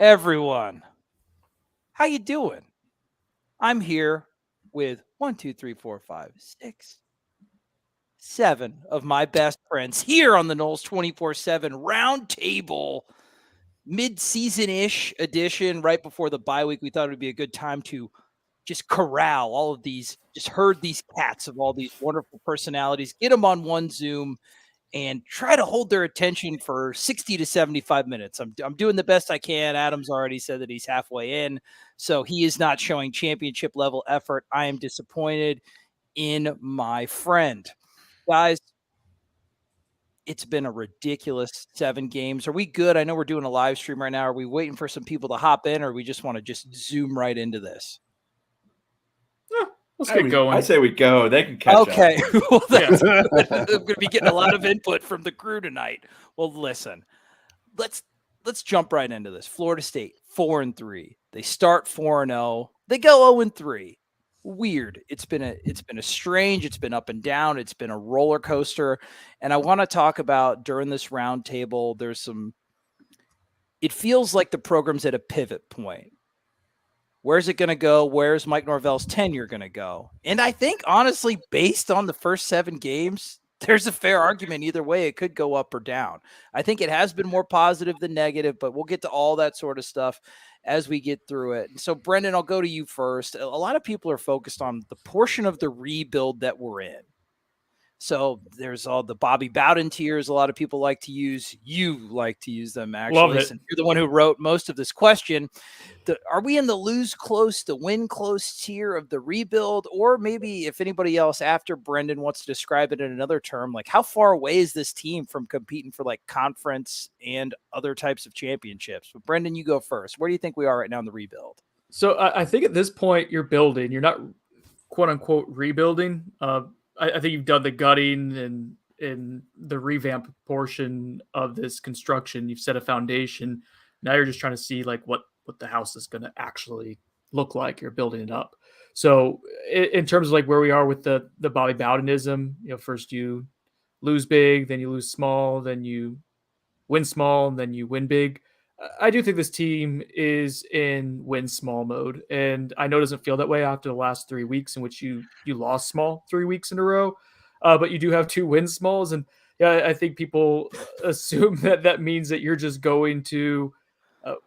everyone. How you doing? I'm here with 1, 2, 3, 4, 5, 6, 7 of my best friends here on the Knowles 24/7 Roundtable mid-season-ish edition right before the bye week. We thought it would be a good time to just corral all of these, just herd these cats of all these wonderful personalities, get them on one Zoom, and try to hold their attention for 60 to 75 minutes. I'm doing the best I can. Adam's already said that he's halfway in, so he is not showing championship level effort. I am disappointed in my friend. Guys, it's been a ridiculous 7 games. Are we good? I know we're doing a live stream right now. Are we waiting for some people to hop in, or we just want to just zoom right into this? Let's get going. I say we go. They can catch up. Okay. Well, that's good. I'm going to be getting a lot of input from the crew tonight. Well, listen, let's jump right into this. Florida State 4-3. They start 4-0. They go 0-3. Weird. It's been a strange. It's been up and down. It's been a roller coaster. And I want to talk about during this roundtable. It feels like the program's at a pivot point. Where's it going to go? Where's Mike Norvell's tenure going to go? And I think, honestly, based on the first 7 games, there's a fair argument either way. It could go up or down. I think it has been more positive than negative, but we'll get to all that sort of stuff as we get through it. So, Brendan, I'll go to you first. A lot of people are focused on the portion of the rebuild that we're in. So there's all the Bobby Bowden tiers. A lot of people like to use. You like to use them, actually. Since you're the one who wrote most of this question. Are we in the lose close to win close tier of the rebuild? Or maybe if anybody else after Brendan wants to describe it in another term, like how far away is this team from competing for like conference and other types of championships? But Brendan, you go first. Where do you think we are right now in the rebuild? So I think at this point you're building. You're not quote unquote rebuilding. I think you've done the gutting and in the revamp portion of this construction. You've set a foundation. Now you're just trying to see like what the house is going to actually look like. You're building it up. So in terms of like where we are with the Bobby Bowdenism, first you lose big, then you lose small, then you win small, and then you win big. I do think this team is in win small mode, and I know it doesn't feel that way after the last 3 weeks in which you lost small 3 weeks in a row, but you do have 2 win smalls, and yeah, I think people assume that means that you're just going to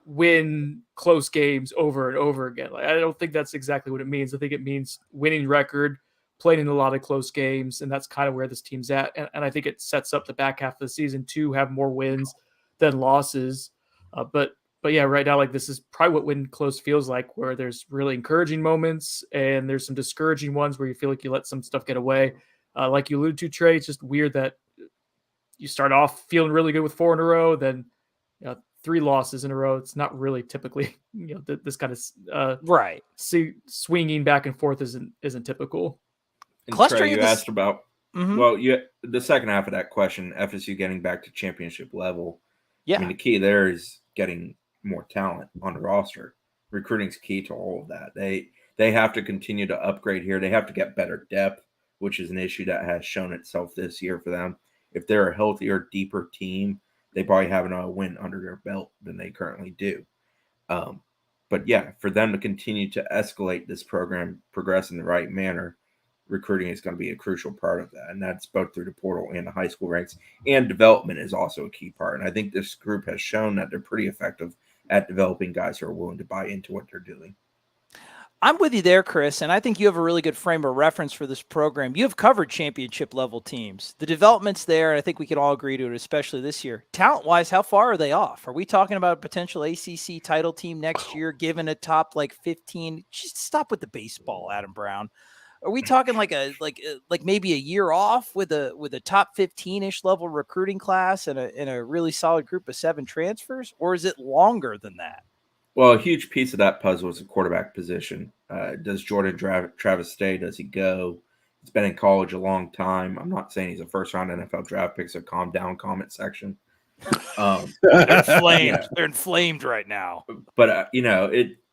win close games over and over again. Like, I don't think that's exactly what it means. I think it means winning record, playing in a lot of close games, and that's kind of where this team's at, and I think it sets up the back half of the season to have more wins than losses. But yeah, right now, like this is probably what win close feels like, where there's really encouraging moments and there's some discouraging ones where you feel like you let some stuff get away. Like you alluded to, Trey, it's just weird that you start off feeling really good with 4 in a row, then 3 losses in a row. It's not really typically, this kind of right. Swinging back and forth isn't typical. And Trey, you asked about the second half of that question, FSU getting back to championship level. Yeah, I mean the key there is getting more talent on the roster. Recruiting's key to all of that. They have to continue to upgrade here. They have to get better depth, which is an issue that has shown itself this year for them. If they're a healthier, deeper team, they probably have another win under their belt than they currently do. But yeah, for them to continue to escalate this program, progress in the right manner, recruiting is going to be a crucial part of that. And that's both through the portal and the high school ranks. And development is also a key part. And I think this group has shown that they're pretty effective at developing guys who are willing to buy into what they're doing. I'm with you there, Chris, and I think you have a really good frame of reference for this program. You have covered championship level teams. The development's there, and I think we can all agree to it, especially this year. Talent-wise, how far are they off? Are we talking about a potential ACC title team next year, given a top 15? Just stop with the baseball, Adam Brown. Are we talking like maybe a year off with a top 15-ish level recruiting class and a really solid group of 7 transfers, or is it longer than that? Well, a huge piece of that puzzle is the quarterback position. Does Jordan Travis stay? Does he go? He's been in college a long time. I'm not saying he's a first-round NFL draft pick, so calm down, comment section. They're inflamed. Yeah. They're inflamed right now. But,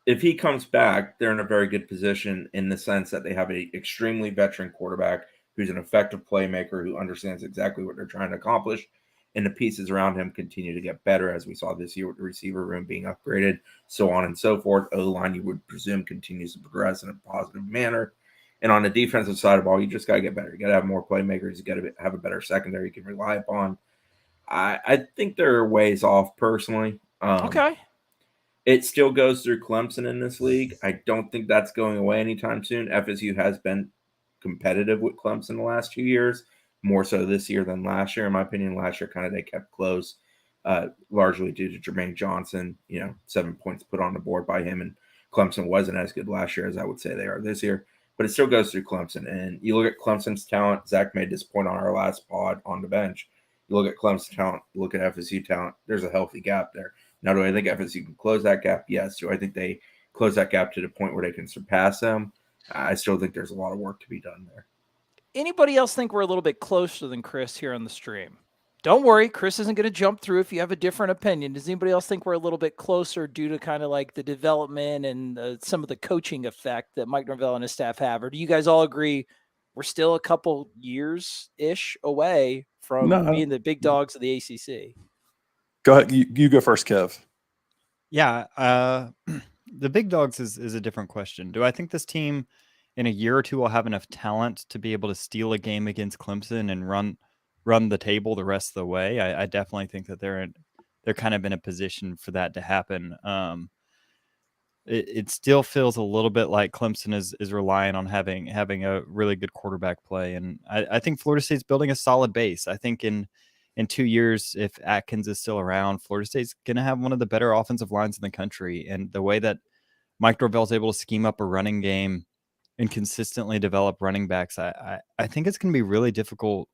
if he comes back, they're in a very good position in the sense that they have an extremely veteran quarterback who's an effective playmaker who understands exactly what they're trying to accomplish. and the pieces around him continue to get better, as we saw this year with the receiver room being upgraded, so on and so forth. O-line, you would presume, continues to progress in a positive manner. And on the defensive side of the ball, you just got to get better. You got to have more playmakers. You got to have a better secondary you can rely upon. I think they're ways off personally. Okay. It still goes through Clemson in this league. I don't think that's going away anytime soon. FSU has been competitive with Clemson the last 2 years, more so this year than last year. In my opinion, last year kind of they kept close, largely due to Jermaine Johnson, 7 points put on the board by him. And Clemson wasn't as good last year as I would say they are this year. But it still goes through Clemson. And you look at Clemson's talent. Zach made this point on our last pod on the bench. You look at Clemson's talent, you look at FSU talent, there's a healthy gap there. Now, do I think FSU can close that gap? Yes. Do I think they close that gap to the point where they can surpass them? I still think there's a lot of work to be done there. Anybody else think we're a little bit closer than Chris here on the stream? Don't worry, Chris isn't going to jump through if you have a different opinion. Does anybody else think we're a little bit closer due to kind of like the development and some of the coaching effect that Mike Norvell and his staff have? Or do you guys all agree we're still a couple years-ish away from being the big dogs of the ACC? Go ahead. You go first, Kev. Yeah. The big dogs is a different question. Do I think this team in a year or two will have enough talent to be able to steal a game against Clemson and run the table the rest of the way? I definitely think that they're kind of in a position for that to happen. It still feels a little bit like Clemson is relying on having a really good quarterback play. And I think Florida State's building a solid base. I think in 2 years, if Atkins is still around, Florida State's going to have one of the better offensive lines in the country. And the way that Mike Norvell is able to scheme up a running game and consistently develop running backs, I think it's going to be really difficult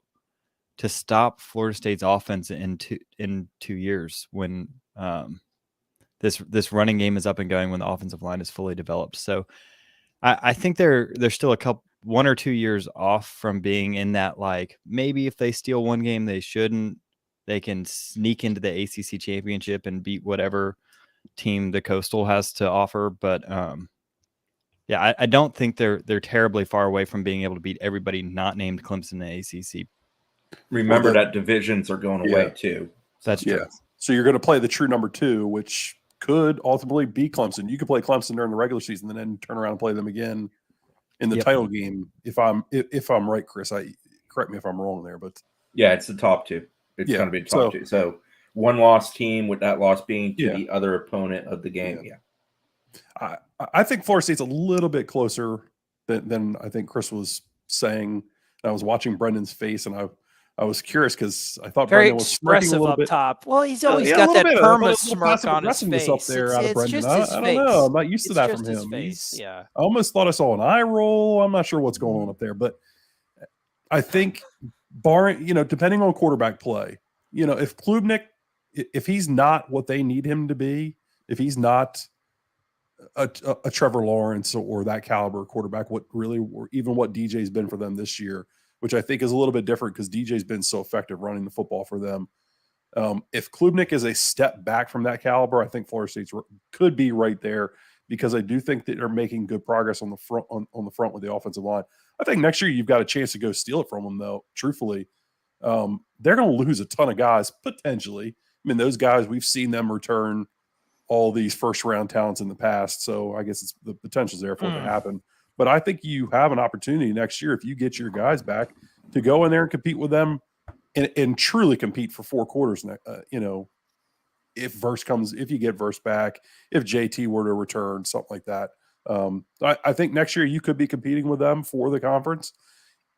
to stop Florida State's offense in 2 years when this running game is up and going, when the offensive line is fully developed. So I think they're still 1 or 2 years off from being in that, like, maybe if they steal one game they shouldn't, they can sneak into the ACC championship and beat whatever team the Coastal has to offer. But yeah, I don't think they're terribly far away from being able to beat everybody not named Clemson in the ACC. Remember that divisions are going away too. That's true. So you're going to play the true number 2, which could ultimately be Clemson. You could play Clemson during the regular season and then turn around and play them again in the title game. If I'm right, Chris, correct me if I'm wrong there, but yeah, it's the top 2. It's going to be the top 2. So one loss team, with that loss being to the other opponent of the game. Yeah. I think Florida State's a little bit closer than I think Chris was saying. I was watching Brendan's face, and I was curious because I thought very Brendan was smirking a little bit. Top. Well, he's always got that perma smirk on his face. Up there out of Brendan. Just his I don't know. I'm not used to that just from his him. Face. I almost thought I saw an eye roll. I'm not sure what's going on up there, but I think barring, depending on quarterback play, if Klubnik, if he's not what they need him to be, if he's not a Trevor Lawrence or that caliber quarterback, or even what DJ's been for them this year, which I think is a little bit different because DJ's been so effective running the football for them. If Klubnik is a step back from that caliber, I think Florida State could be right there, because I do think that they're making good progress on the front on the front with the offensive line. I think next year you've got a chance to go steal it from them, though. Truthfully, they're going to lose a ton of guys potentially. I mean, those guys, we've seen them return all these first-round talents in the past, so I guess the potential's there for it to happen. But I think you have an opportunity next year, if you get your guys back, to go in there and compete with them and truly compete for 4 quarters. If you get Verse back, if JT were to return, something like that. I think next year you could be competing with them for the conference.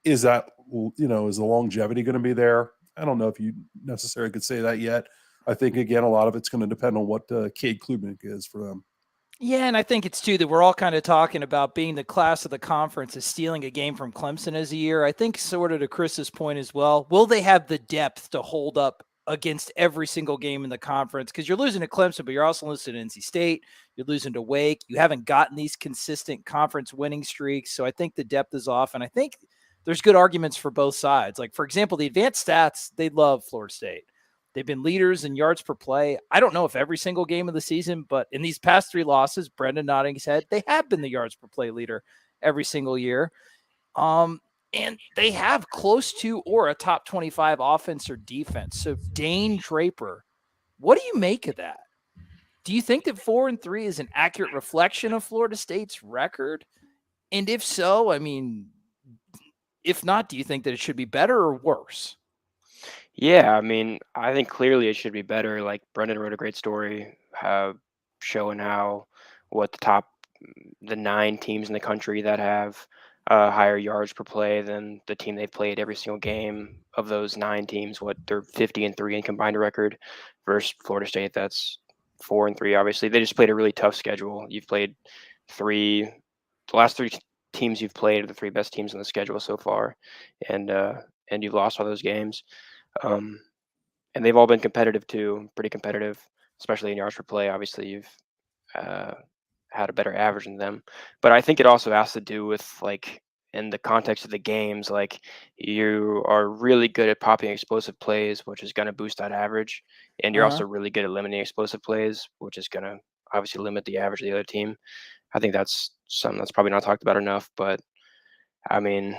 Is the longevity going to be there? I don't know if you necessarily could say that yet. I think, again, a lot of it's going to depend on what Cade Klubnik is for them. Yeah, and I think it's too that we're all kind of talking about being the class of the conference is stealing a game from Clemson as a year. I think sort of to Chris's point as well, will they have the depth to hold up against every single game in the conference? Because you're losing to Clemson, but you're also losing to NC State. You're losing to Wake. You haven't gotten these consistent conference winning streaks. So I think the depth is off. And I think there's good arguments for both sides. Like, for example, the advanced stats, they love Florida State. They've been leaders in yards per play. I don't know if every single game of the season, but in these past 3 losses, Brendan nodding his head, they have been the yards per play leader every single year. And they have close to or a top 25 offense or defense. So Dane Draper, what do you make of that? Do you think that 4-3 is an accurate reflection of Florida State's record? And if so, I mean, if not, do you think that it should be better or worse? Yeah, I mean, I think clearly it should be better. Like Brendan wrote a great story showing how the 9 teams in the country that have higher yards per play than the team they've played every single game of those 9 teams, what they're 50-3 in combined record versus Florida State that's 4-3. Obviously, they just played a really tough schedule. You've played the last 3 teams you've played are the 3 best teams on the schedule so far, and you've lost all those games. And they've all been competitive too, pretty competitive, especially in yards per play. Obviously, you've had a better average than them, but I think it also has to do with, like, in the context of the games, like, you are really good at popping explosive plays, which is going to boost that average, and you're also really good at limiting explosive plays, which is going to obviously limit the average of the other team. I think that's something that's probably not talked about enough, but I mean,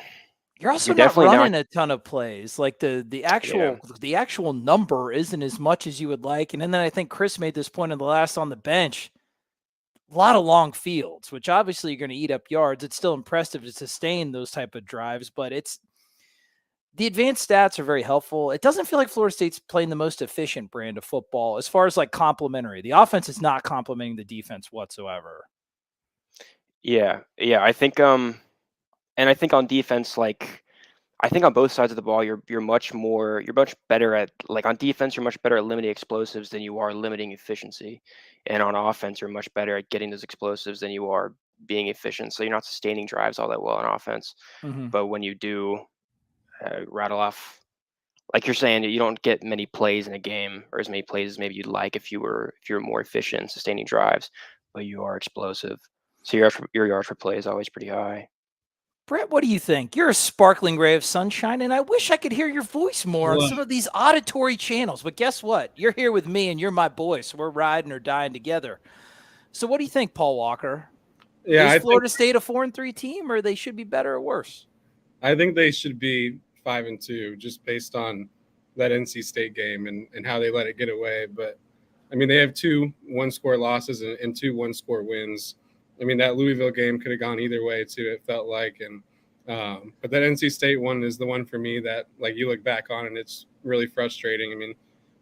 you're also not running a ton of plays. Like the actual number isn't as much as you would like. And then I think Chris made this point in the last on the bench. A lot of long fields, which obviously you're going to eat up yards. It's still impressive to sustain those type of drives, but the advanced stats are very helpful. It doesn't feel like Florida State's playing the most efficient brand of football as far as like complementary. The offense is not complementing the defense whatsoever. Yeah. I think and I think on defense, like, I think on both sides of the ball, you're much better at, like, on defense, you're much better at limiting explosives than you are limiting efficiency. And on offense, you're much better at getting those explosives than you are being efficient. So you're not sustaining drives all that well on offense. Mm-hmm. But when you do rattle off, like you're saying, you don't get many plays in a game, or as many plays as maybe you'd like if you were more efficient in sustaining drives, but you are explosive. So your yards per play is always pretty high. Brett, what do you think? You're a sparkling ray of sunshine, and I wish I could hear your voice more on some of these auditory channels. But guess what? You're here with me, and you're my boy, so we're riding or dying together. So what do you think, Paul Walker? Yeah, is Florida State a 4-3 team, or they should be better or worse? I think they should be 5-2, just based on that NC State game and how they let it get away. But, I mean, they have 2 one-score losses and 2 one-score wins. I mean, that Louisville game could have gone either way too, it felt like. And but that NC State one is the one for me that, like, you look back on and it's really frustrating. I mean,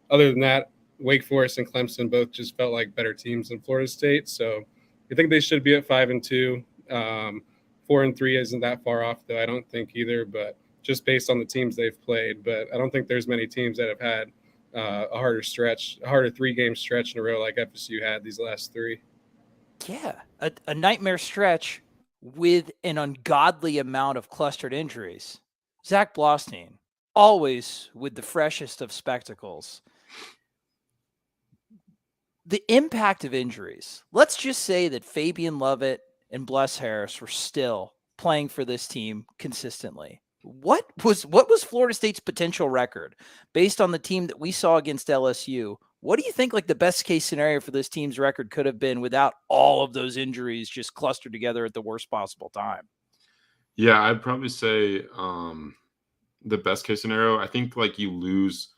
other than that, Wake Forest and Clemson both just felt like better teams than Florida State. So I think they should be at 5-2. 4-3 isn't that far off, though, I don't think either, but just based on the teams they've played. But I don't think there's many teams that have had a harder 3-game stretch in a row like FSU had these last 3. Yeah, a nightmare stretch with an ungodly amount of clustered injuries. Zach Blostein, always with the freshest of spectacles. The impact of injuries. Let's just say that Fabian Lovett and Bless Harris were still playing for this team consistently. What was Florida State's potential record based on the team that we saw against LSU? What do you think, like, the best case scenario for this team's record could have been without all of those injuries just clustered together at the worst possible time? Yeah, I'd probably say the best case scenario, I think, like, you lose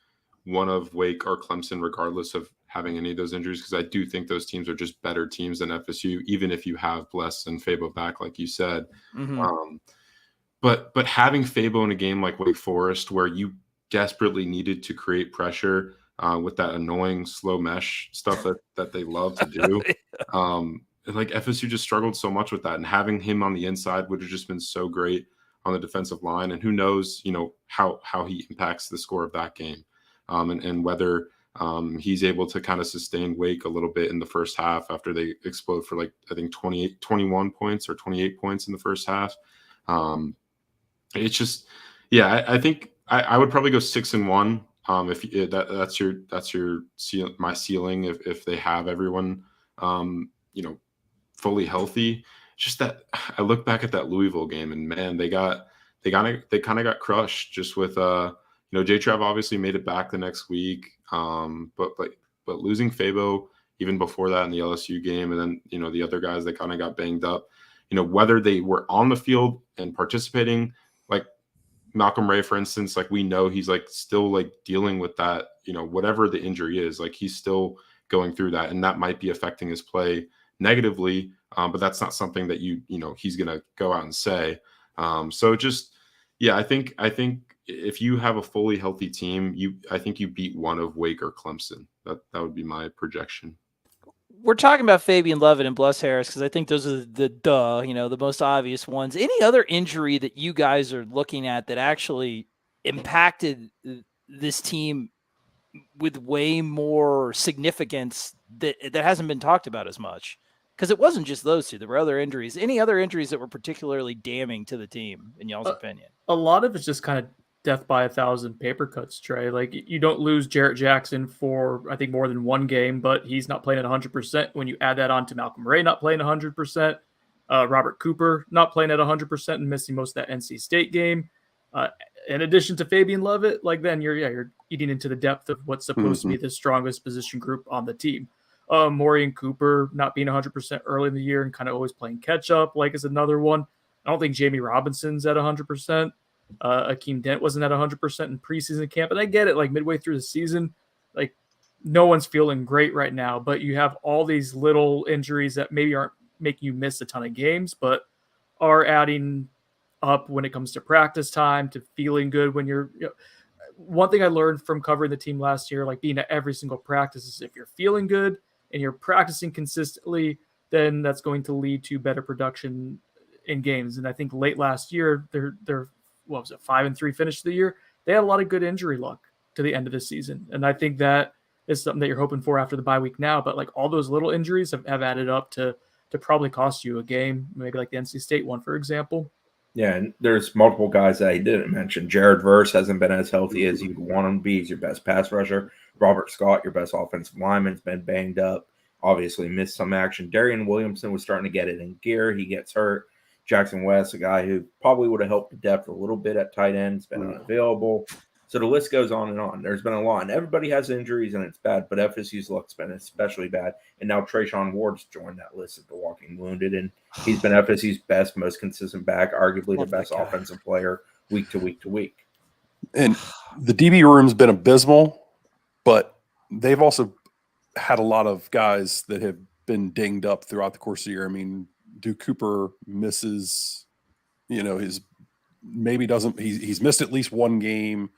one of Wake or Clemson regardless of having any of those injuries, because I do think those teams are just better teams than FSU, even if you have Bless and Fabo back, like you said. Mm-hmm. But having Fabo in a game like Wake Forest, where you desperately needed to create pressure with that annoying slow mesh stuff that they love to do. Like, FSU just struggled so much with that, and having him on the inside would have just been so great on the defensive line. And who knows, how he impacts the score of that game, and whether he's able to kind of sustain Wake a little bit in the first half after they explode for, like, I think 21 points or 28 points in the first half. It's just, yeah, I think I would probably go 6-1. That's my ceiling if they have everyone fully healthy. It's just that I look back at that Louisville game, and man, they kind of got crushed just with J-Trav obviously made it back the next week, but losing Fabo even before that in the LSU game, and then the other guys that kind of got banged up, whether they were on the field and participating, like, Malcolm Ray, for instance, like we know he's like still like dealing with that, whatever the injury is, like he's still going through that, and that might be affecting his play negatively. But that's not something that he's going to go out and say. So just, yeah, I think if you have a fully healthy team, I think you beat one of Wake or Clemson. That would be my projection. We're talking about Fabian Lovett and Bless Harris because I think those are the most obvious ones. Any other injury that you guys are looking at that actually impacted this team with way more significance that hasn't been talked about as much? Because it wasn't just those two. There were other injuries. Any other injuries that were particularly damning to the team, in y'all's opinion? A lot of it's just kind of death by 1,000 paper cuts, Trey. Like, you don't lose Jarrett Jackson for, I think, more than one game, but he's not playing at 100%. When you add that on to Malcolm Ray not playing 100%, Robert Cooper not playing at 100% and missing most of that NC State game. In addition to Fabian Lovett, like then you're eating into the depth of what's supposed to be the strongest position group on the team. Maury Cooper not being 100% early in the year and kind of always playing catch up, like, is another one. I don't think Jamie Robinson's at 100%. Akeem Dent wasn't at 100% in preseason camp, and I get it. Like, midway through the season, like, no one's feeling great right now, but you have all these little injuries that maybe aren't making you miss a ton of games, but are adding up when it comes to practice time, to feeling good when you're. One thing I learned from covering the team last year, like being at every single practice, is if you're feeling good and you're practicing consistently, then that's going to lead to better production in games. And I think late last year, they're 5-3 finish of the year. They had a lot of good injury luck to the end of the season. And I think that is something that you're hoping for after the bye week now. But like all those little injuries have added up to probably cost you a game, maybe like the NC State one, for example. Yeah, and there's multiple guys that he didn't mention. Jared Verse hasn't been as healthy as you'd want him to be. He's your best pass rusher. Robert Scott, your best offensive lineman, has been banged up. Obviously missed some action. Darian Williamson was starting to get it in gear. He gets hurt. Jackson West, a guy who probably would have helped the depth a little bit at tight end, has been unavailable. So the list goes on and on. There's been a lot, and everybody has injuries, and it's bad, but FSU's luck's been especially bad. And now Trayshawn Ward's joined that list of the walking wounded, and he's been FSU's best, most consistent back, arguably the best offensive player week to week to week. And the DB room's been abysmal, but they've also had a lot of guys that have been dinged up throughout the course of the year. I mean, Duke Cooper misses, he's missed at least one game.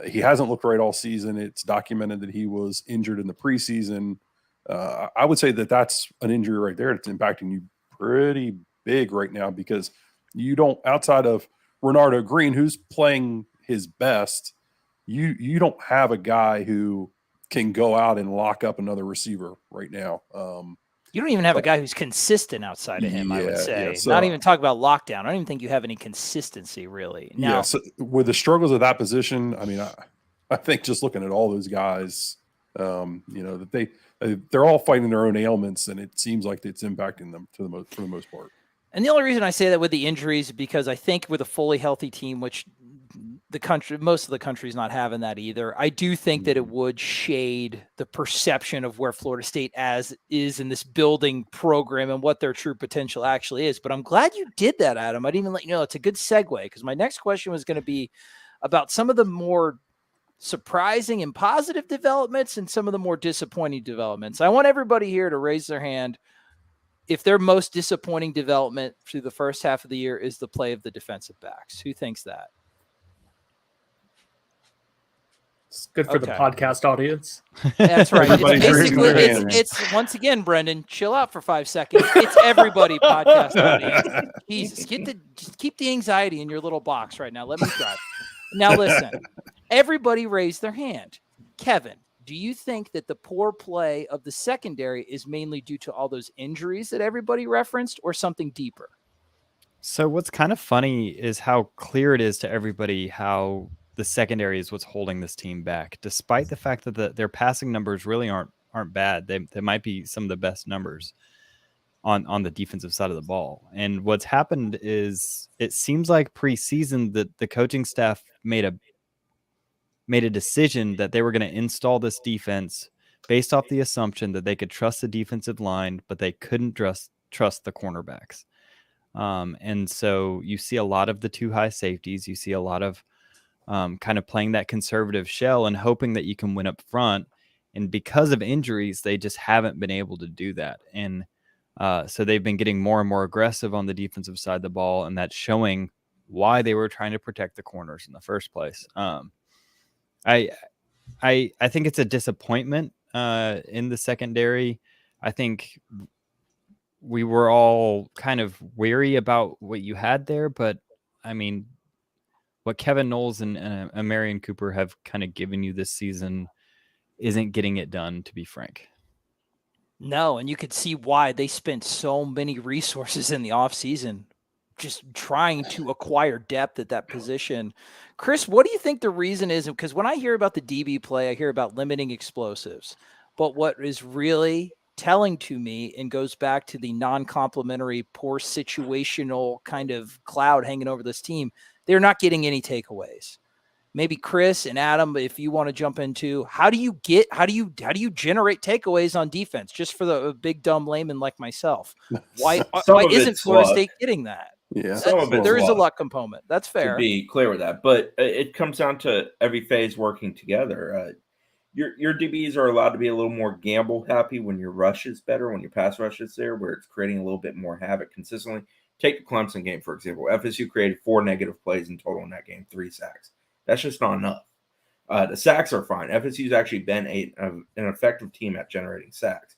He hasn't looked right all season. It's documented that he was injured in the preseason. I would say that that's an injury right there that's impacting you pretty big right now, because you don't, outside of Renardo Green, who's playing his best, you don't have a guy who can go out and lock up another receiver right now. You don't even have a guy who's consistent outside of him, I would say. Yeah, so, not even talk about lockdown. I don't even think you have any consistency, really. Now, so with the struggles of that position, I mean, I think just looking at all those guys, that they're all fighting their own ailments, and it seems like it's impacting them for the most part. And the only reason I say that with the injuries is because I think with a fully healthy team, which most of the country's not having that either, I do think that it would shade the perception of where Florida State is in this building program and what their true potential actually is. But I'm glad you did that, Adam. I didn't even let you know. It's a good segue, because my next question was going to be about some of the more surprising and positive developments and some of the more disappointing developments. I want everybody here to raise their hand if their most disappointing development through the first half of the year is the play of the defensive backs. Who thinks that? It's good for the podcast audience. That's right. It's once again, Brendan, chill out for 5 seconds. It's everybody podcast audience. Jesus, just keep the anxiety in your little box right now. Let me try. Now listen, everybody raise their hand. Kevin, do you think that the poor play of the secondary is mainly due to all those injuries that everybody referenced, or something deeper? So what's kind of funny is how clear it is to everybody how the secondary is what's holding this team back, despite the fact that their passing numbers really aren't bad. They might be some of the best numbers on the defensive side of the ball. And what's happened is it seems like preseason that the coaching staff made a decision that they were going to install this defense based off the assumption that they could trust the defensive line, but they couldn't trust the cornerbacks. And so you see a lot of the two high safeties. You see a lot of kind of playing that conservative shell and hoping that you can win up front. And because of injuries, they just haven't been able to do that. And so they've been getting more and more aggressive on the defensive side of the ball, and that's showing why they were trying to protect the corners in the first place. I think it's a disappointment in the secondary. I think we were all kind of weary about what you had there, but I mean, what Kevin Knowles and Marion Cooper have kind of given you this season isn't getting it done, to be frank. No, and you could see why they spent so many resources in the offseason just trying to acquire depth at that position. Chris, what do you think the reason is? Because when I hear about the DB play, I hear about limiting explosives. But what is really telling to me and goes back to the non-complimentary, poor situational kind of cloud hanging over this team, they're not getting any takeaways. Maybe Chris and Adam, if you want to jump into how do you generate takeaways on defense, just for the big dumb layman like myself? Why isn't Florida State getting that? Yeah, there is a luck component. That's fair. To be clear with that, but it comes down to every phase working together. Your DBs are allowed to be a little more gamble happy when your rush is better, when your pass rush is there, where it's creating a little bit more havoc consistently. Take the Clemson game, for example. FSU created 4 negative plays in total in that game, 3 sacks. That's just not enough. The sacks are fine. FSU's actually been an effective team at generating sacks.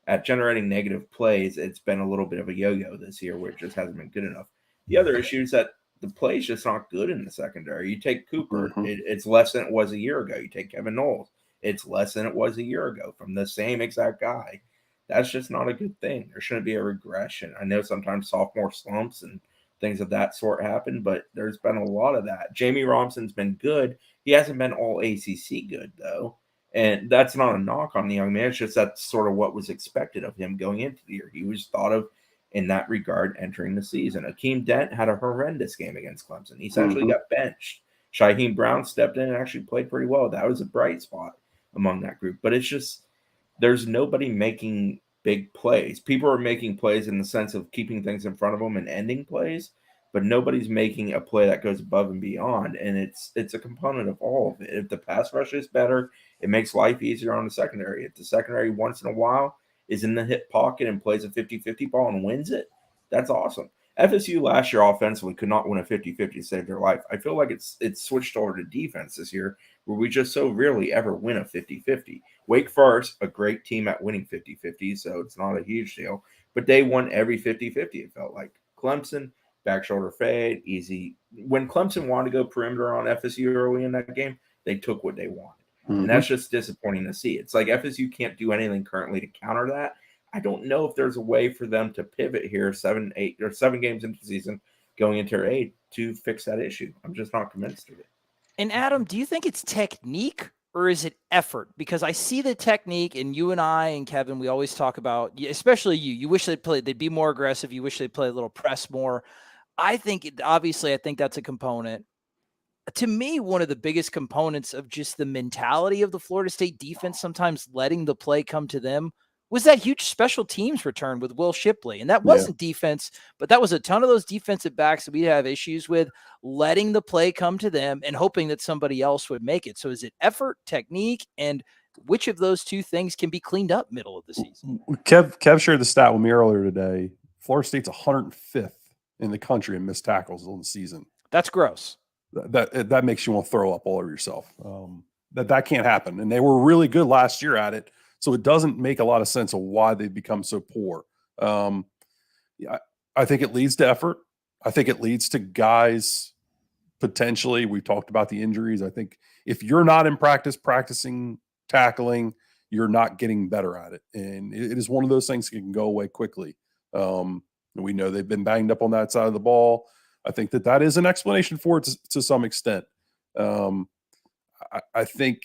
At generating negative plays, it's been a little bit of a yo-yo this year where it just hasn't been good enough. The other issue is that the play is just not good in the secondary. You take Cooper, it's less than it was a year ago. You take Kevin Knowles, it's less than it was a year ago from the same exact guy. That's just not a good thing. There shouldn't be a regression. I know sometimes sophomore slumps and things of that sort happen, but there's been a lot of that. Jamie Robinson's been good. He hasn't been all ACC good, though. And that's not a knock on the young man. It's just that's sort of what was expected of him going into the year. He was thought of in that regard entering the season. Akeem Dent had a horrendous game against Clemson. He essentially got benched. Shaheem Brown stepped in and actually played pretty well. That was a bright spot among that group. But it's just there's nobody making big plays. People are making plays in the sense of keeping things in front of them and ending plays, but nobody's making a play that goes above and beyond. And it's a component of all of it. If the pass rush is better, it makes life easier on the secondary. If the secondary once in a while is in the hip pocket and plays a 50-50 ball and wins it, that's awesome. FSU last year offensively could not win a 50-50 to save their life. I feel like it's switched over to defense this year where we just so rarely ever win a 50-50. Wake Forest, a great team at winning 50-50, so it's not a huge deal. But they won every 50-50, it felt like. Clemson, back shoulder fade, easy. When Clemson wanted to go perimeter on FSU early in that game, they took what they wanted. And that's just disappointing to see. It's like FSU can't do anything currently to counter that. I don't know if there's a way for them to pivot here 7 games into the season, going into 8 to fix that issue. I'm just not convinced of it. And Adam, do you think it's technique or is it effort? Because I see the technique, and you and I and Kevin, we always talk about, especially you wish they'd be more aggressive. You wish they'd play a little press more. I think that's a component. To me, one of the biggest components of just the mentality of the Florida State defense, sometimes letting the play come to them, was that huge special teams return with Will Shipley. And that wasn't defense, but that was a ton of those defensive backs that we have issues with, letting the play come to them and hoping that somebody else would make it. So is it effort, technique, and which of those two things can be cleaned up middle of the season? Kev shared the stat with me earlier today. Florida State's 105th in the country in missed tackles on the season. That's gross. That makes you want to throw up all over yourself. That can't happen. And they were really good last year at it. So it doesn't make a lot of sense of why they've become so poor. I think it leads to effort. I think it leads to guys potentially. We talked about the injuries. I think if you're not in practicing tackling, you're not getting better at it. And it is one of those things that can go away quickly. We know they've been banged up on that side of the ball. I think that is an explanation for it to some extent. I think,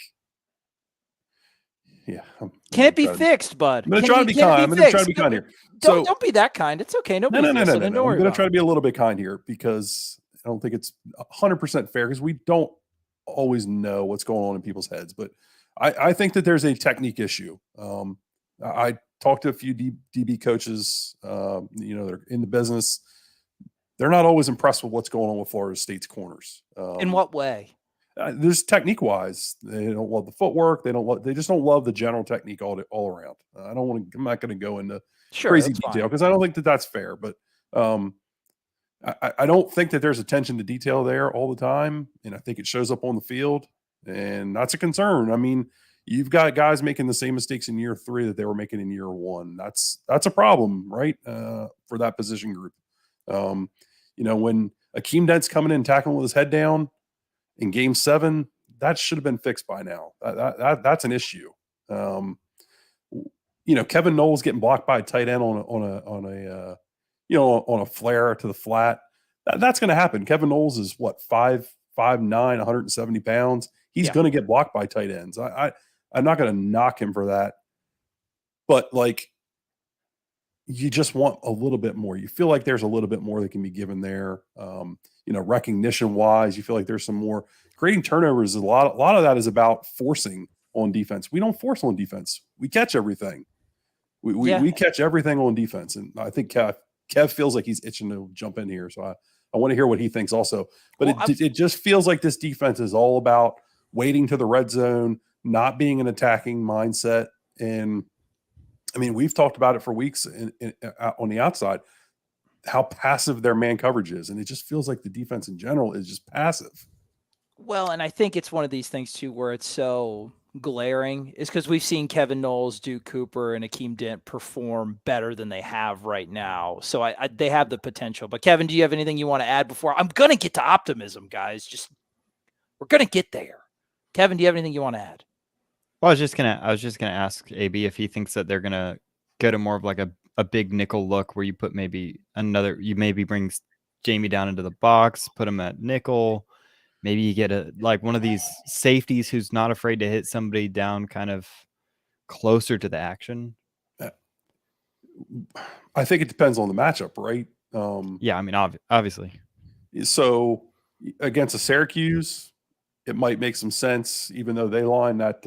Can it be fixed, bud? I'm going to try to be kind. I'm going to try to be kind here. Don't be that kind. It's okay. No. I'm going to try to be a little bit kind here because I don't think it's 100% fair because we don't always know what's going on in people's heads. But I think that there's a technique issue. I talked to a few DB coaches, that are in the business. they're not always impressed with what's going on with Florida State's corners. In what way? There's technique wise, they don't love the footwork. They just don't love the general technique all around. I'm not going to go into crazy detail because I don't think that's fair. But I don't think that there's attention to detail there all the time, and I think it shows up on the field, and that's a concern. I mean, you've got guys making the same mistakes in year 3 that they were making in year 1. That's a problem, right? For that position group. When Akeem Dent's coming in and tackling with his head down in game 7, that should have been fixed by now. That's an issue. Kevin Knowles getting blocked by a tight end on a flare to the flat. That's going to happen. Kevin Knowles is what, 5'9", 170 pounds. He's going to get blocked by tight ends. I'm not going to knock him for that, but you just want a little bit more. You feel like there's a little bit more that can be given there. Recognition wise, you feel like there's some more. Creating turnovers. A lot of that is about forcing on defense. We don't force on defense. We catch everything. We catch everything on defense, and I think Kev feels like he's itching to jump in here. So I want to hear what he thinks also. But it just feels like this defense is all about waiting to the red zone, not being an attacking mindset. And I mean, we've talked about it for weeks on the outside, how passive their man coverage is. And it just feels like the defense in general is just passive. Well, and I think it's one of these things too, where it's so glaring is because we've seen Kevin Knowles, Duke Cooper, and Akeem Dent perform better than they have right now. So they have the potential. But Kevin, do you have anything you want to add before I'm going to get to optimism, guys? We're going to get there. Kevin, do you have anything you want to add? Well, I was just gonna ask AB if he thinks that they're gonna go to more of like a big nickel look where you put maybe bring Jamie down into the box, put him at nickel. Maybe you get one of these safeties who's not afraid to hit somebody down kind of closer to the action. I think it depends on the matchup, right? I mean, obviously. So against a Syracuse, it might make some sense, even though they line that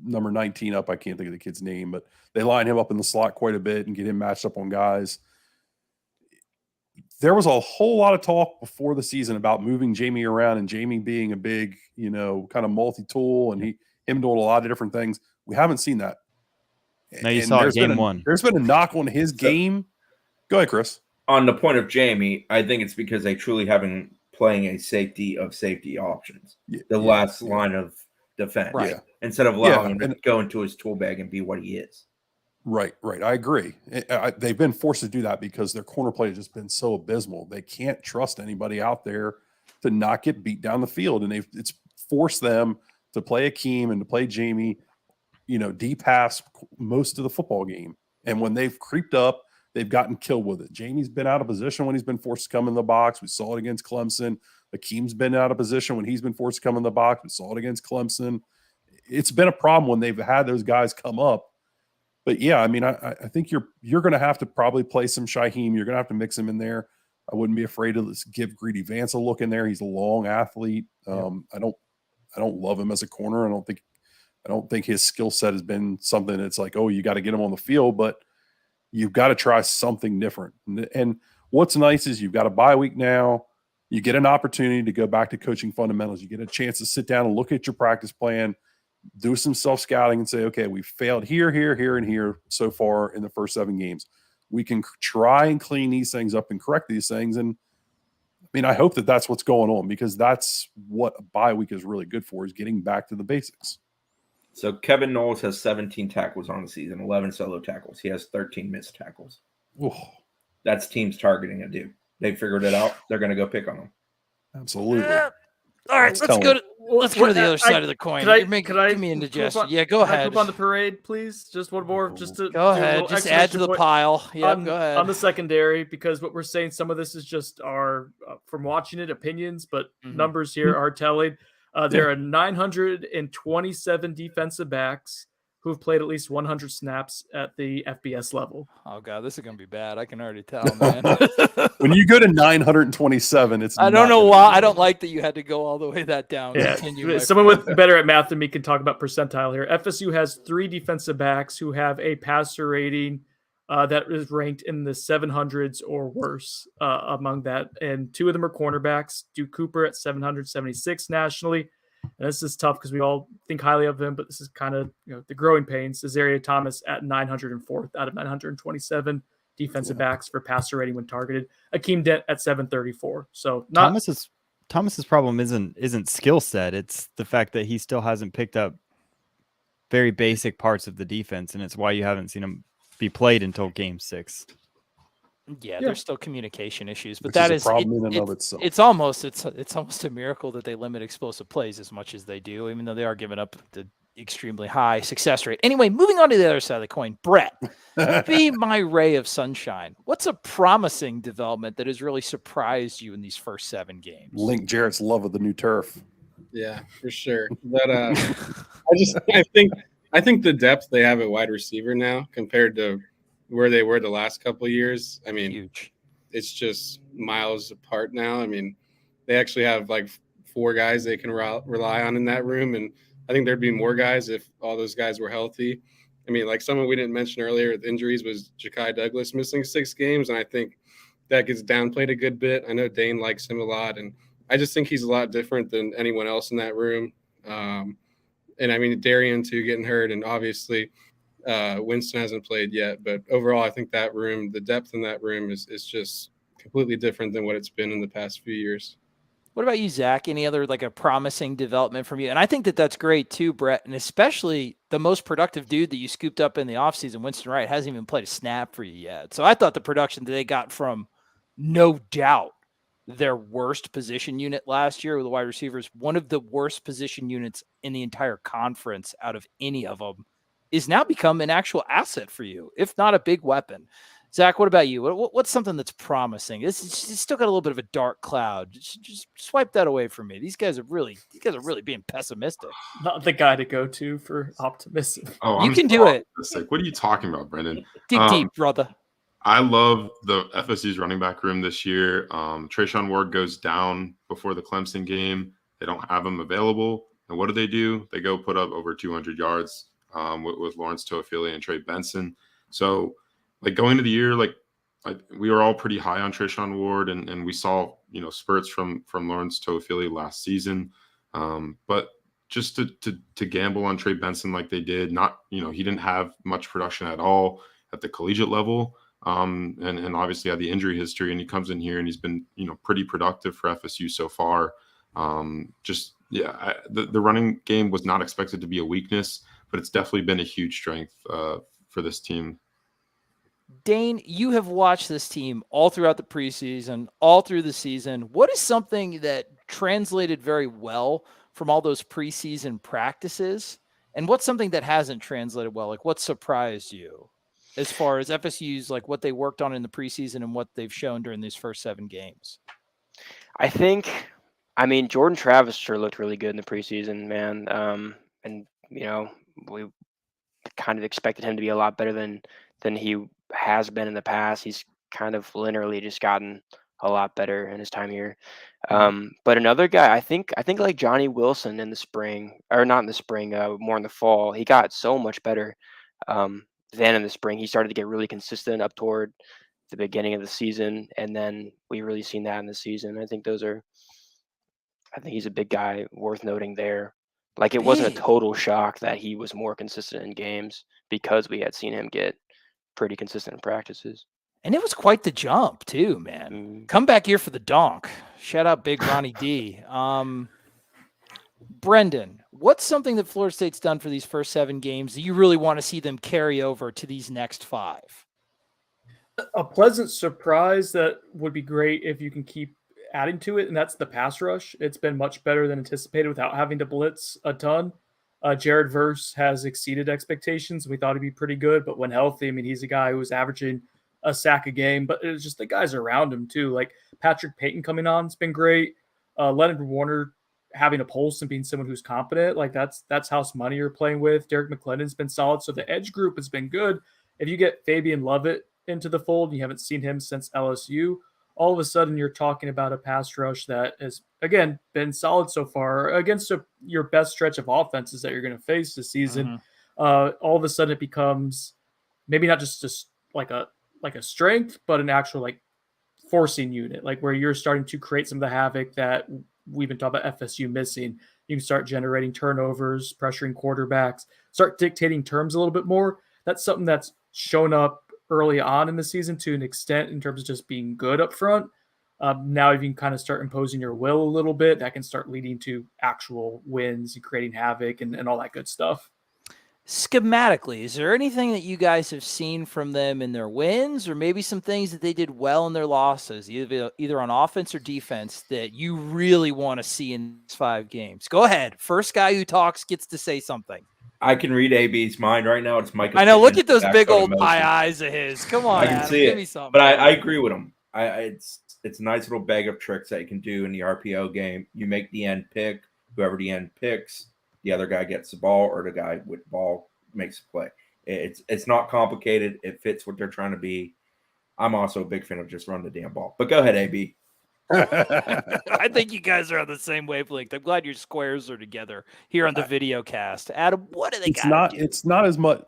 number 19 up. I can't think of the kid's name, but they line him up in the slot quite a bit and get him matched up on guys. There was a whole lot of talk before the season about moving Jamie around and Jamie being a big, kind of multi-tool and him doing a lot of different things. We haven't seen that. No, you saw game 1. There's been a knock on his game. Go ahead, Chris. On the point of Jamie, I think it's because they truly haven't playing a safety of safety options. Last line of defense. Right. Instead of allowing him to go into his tool bag and be what he is. Right. I agree. They've been forced to do that because their corner play has just been so abysmal. They can't trust anybody out there to not get beat down the field. And it's forced them to play Akeem and to play Jamie, deep pass most of the football game. And when they've creeped up, they've gotten killed with it. Jamie's been out of position when he's been forced to come in the box. We saw it against Clemson. Akeem's been out of position when he's been forced to come in the box. We saw it against Clemson. It's been a problem when they've had those guys come up. But yeah, I mean, I think you're going to have to probably play some Shaheem. You're going to have to mix him in there. I wouldn't be afraid to give Greedy Vance a look in there. He's a long athlete. I don't love him as a corner. I don't think his skill set has been something that's like, oh, you got to get him on the field, but you've got to try something different. And what's nice is you've got a bye week now. You get an opportunity to go back to coaching fundamentals. You get a chance to sit down and look at your practice plan, do some self-scouting and say, okay, we failed here, and here so far in the first 7 games. We can try and clean these things up and correct these things. And I mean, I hope that that's what's going on because that's what a bye week is really good for, is getting back to the basics. So Kevin Knowles has 17 tackles on the season, 11 solo tackles. He has 13 missed tackles. Ooh. That's teams targeting a dude. They figured it out. They're going to go pick on him. Absolutely. All right, let's go to the other side of the coin. Give me indigestion. Yeah, go ahead. Poop on the parade, please. Just one more. Just to go ahead. Just add to the pile. Yeah, go ahead. On the secondary, because what we're saying, some of this is just our from watching it opinions, but numbers here are telling. There are 927 defensive backs who have played at least 100 snaps at the FBS level. Oh God, this is going to be bad. I can already tell, man. When you go to 927, I don't know why. I don't like that you had to go all the way that down. Yeah. Someone with better at math than me can talk about percentile here. FSU has 3 defensive backs who have a passer rating that is ranked in the 700s or worse among that. And 2 of them are cornerbacks. Duke Cooper at 776 nationally. And this is tough because we all think highly of him, but this is kind of the growing pains. Cesaria Thomas at 904th out of 927 defensive backs for passer rating when targeted. Akeem Dent at 734. So Thomas's problem isn't skill set. It's the fact that he still hasn't picked up very basic parts of the defense, and it's why you haven't seen him be played until game 6. Yeah, there's still communication issues, but Which that is a problem in and of itself. It's almost a miracle that they limit explosive plays as much as they do, even though they are giving up the extremely high success rate. Anyway, moving on to the other side of the coin, Brett, be my ray of sunshine. What's a promising development that has really surprised you in these first 7 games? Link Jarrett's love of the new turf. Yeah, for sure. But I think the depth they have at wide receiver now compared to where they were the last couple of years, I mean, huge. It's just miles apart now. I mean, they actually have like 4 guys they can rely on in that room, and I think there'd be more guys if all those guys were healthy. I mean, like someone we didn't mention earlier with injuries was Ja'Kai Douglas missing 6 games, and I think that gets downplayed a good bit. I know Dane likes him a lot, and I just think he's a lot different than anyone else in that room. And I mean, Darian too getting hurt, and obviously Winston hasn't played yet. But overall, I think that room, the depth in that room is just completely different than what it's been in the past few years. What about you, Zach? Any other like a promising development from you? And I think that that's great too, Brett, and especially the most productive dude that you scooped up in the offseason, Winston Wright, hasn't even played a snap for you yet. So I thought the production that they got from, no doubt, their worst position unit last year with the wide receivers, one of the worst position units in the entire conference out of any of them, is now become an actual asset for you, if not a big weapon. Zach, what about you? What's something that's promising? It's still got a little bit of a dark cloud. Just swipe that away from me. These guys are really being pessimistic. Not the guy to go to for optimism. Oh, you can do it. What are you talking about, Brendan? Dig deep, brother. I love the FSU's running back room this year. Trayshawn Ward goes down before the Clemson game. They don't have him available. And what do? They go put up over 200 yards with Lawrence Toafili and Trey Benson. So, like going into the year, we were all pretty high on Trayshawn Ward, and we saw spurts from Lawrence Toafili last season. But just to gamble on Trey Benson like they did, he didn't have much production at all at the collegiate level. And obviously had the injury history, and he comes in here and he's been, pretty productive for FSU so far. The running game was not expected to be a weakness, but it's definitely been a huge strength for this team. Dane, you have watched this team all throughout the preseason, all through the season. What is something that translated very well from all those preseason practices? And what's something that hasn't translated well? Like, what surprised you as far as FSU's, like what they worked on in the preseason and what they've shown during these first 7 games? I mean, Jordan Travis sure looked really good in the preseason, man. And we kind of expected him to be a lot better than he has been in the past. He's kind of linearly just gotten a lot better in his time here. But another guy, I think like Johnny Wilson in the spring, or not in the spring, more in the fall, he got so much better than in the spring. He started to get really consistent up toward the beginning of the season, and then we really seen that in the season. I think he's a big guy worth noting there. Like, it wasn't a total shock that he was more consistent in games because we had seen him get pretty consistent in practices. And it was quite the jump too, man. Come back here for the donk. Shout out Big Ronnie D. Brendan, what's something that Florida State's done for these first 7 games that you really want to see them carry over to these next 5? A pleasant surprise that would be great if you can keep adding to it, and that's the pass rush. It's been much better than anticipated without having to blitz a ton. Jared Verse has exceeded expectations. We thought he'd be pretty good, but when healthy, I mean, he's a guy who was averaging a sack a game, but it's just the guys around him too. Like Patrick Payton coming on, it's been great. Leonard Warner having a pulse and being someone who's competent, like that's house money you're playing with. Derek McClendon's been solid, so the edge group has been good. If you get Fabian Lovett into the fold, and you haven't seen him since LSU, all of a sudden you're talking about a pass rush that has, again, been solid so far against your best stretch of offenses that you're going to face this season. All of a sudden it becomes maybe not just like a strength, but an actual like forcing unit, like where you're starting to create some of the havoc that we've been talking about FSU missing. You can start generating turnovers, pressuring quarterbacks, start dictating terms a little bit more. That's something that's shown up early on in the season to an extent in terms of just being good up front. Now you can kind of start imposing your will a little bit. That can start leading to actual wins and creating havoc and all that good stuff. Schematically, is there anything that you guys have seen from them in their wins, or maybe some things that they did well in their losses, either on offense or defense, that you really want to see in these 5 games? Go ahead. First guy who talks gets to say something. I can read AB's mind right now. It's Mike. I know. Look at those big old pie eyes of his. Come on, I can Adam, see give it. me something. But I agree with him. It's a nice little bag of tricks that you can do in the RPO game. You make the end pick. Whoever the end picks, the other guy gets the ball, or the guy with the ball makes a play. It's not complicated. It fits what they're trying to be. I'm also a big fan of just run the damn ball. But go ahead, AB. I think you guys are on the same wavelength. I'm glad your squares are together here on the video cast. Adam, what do they got? It's not as much.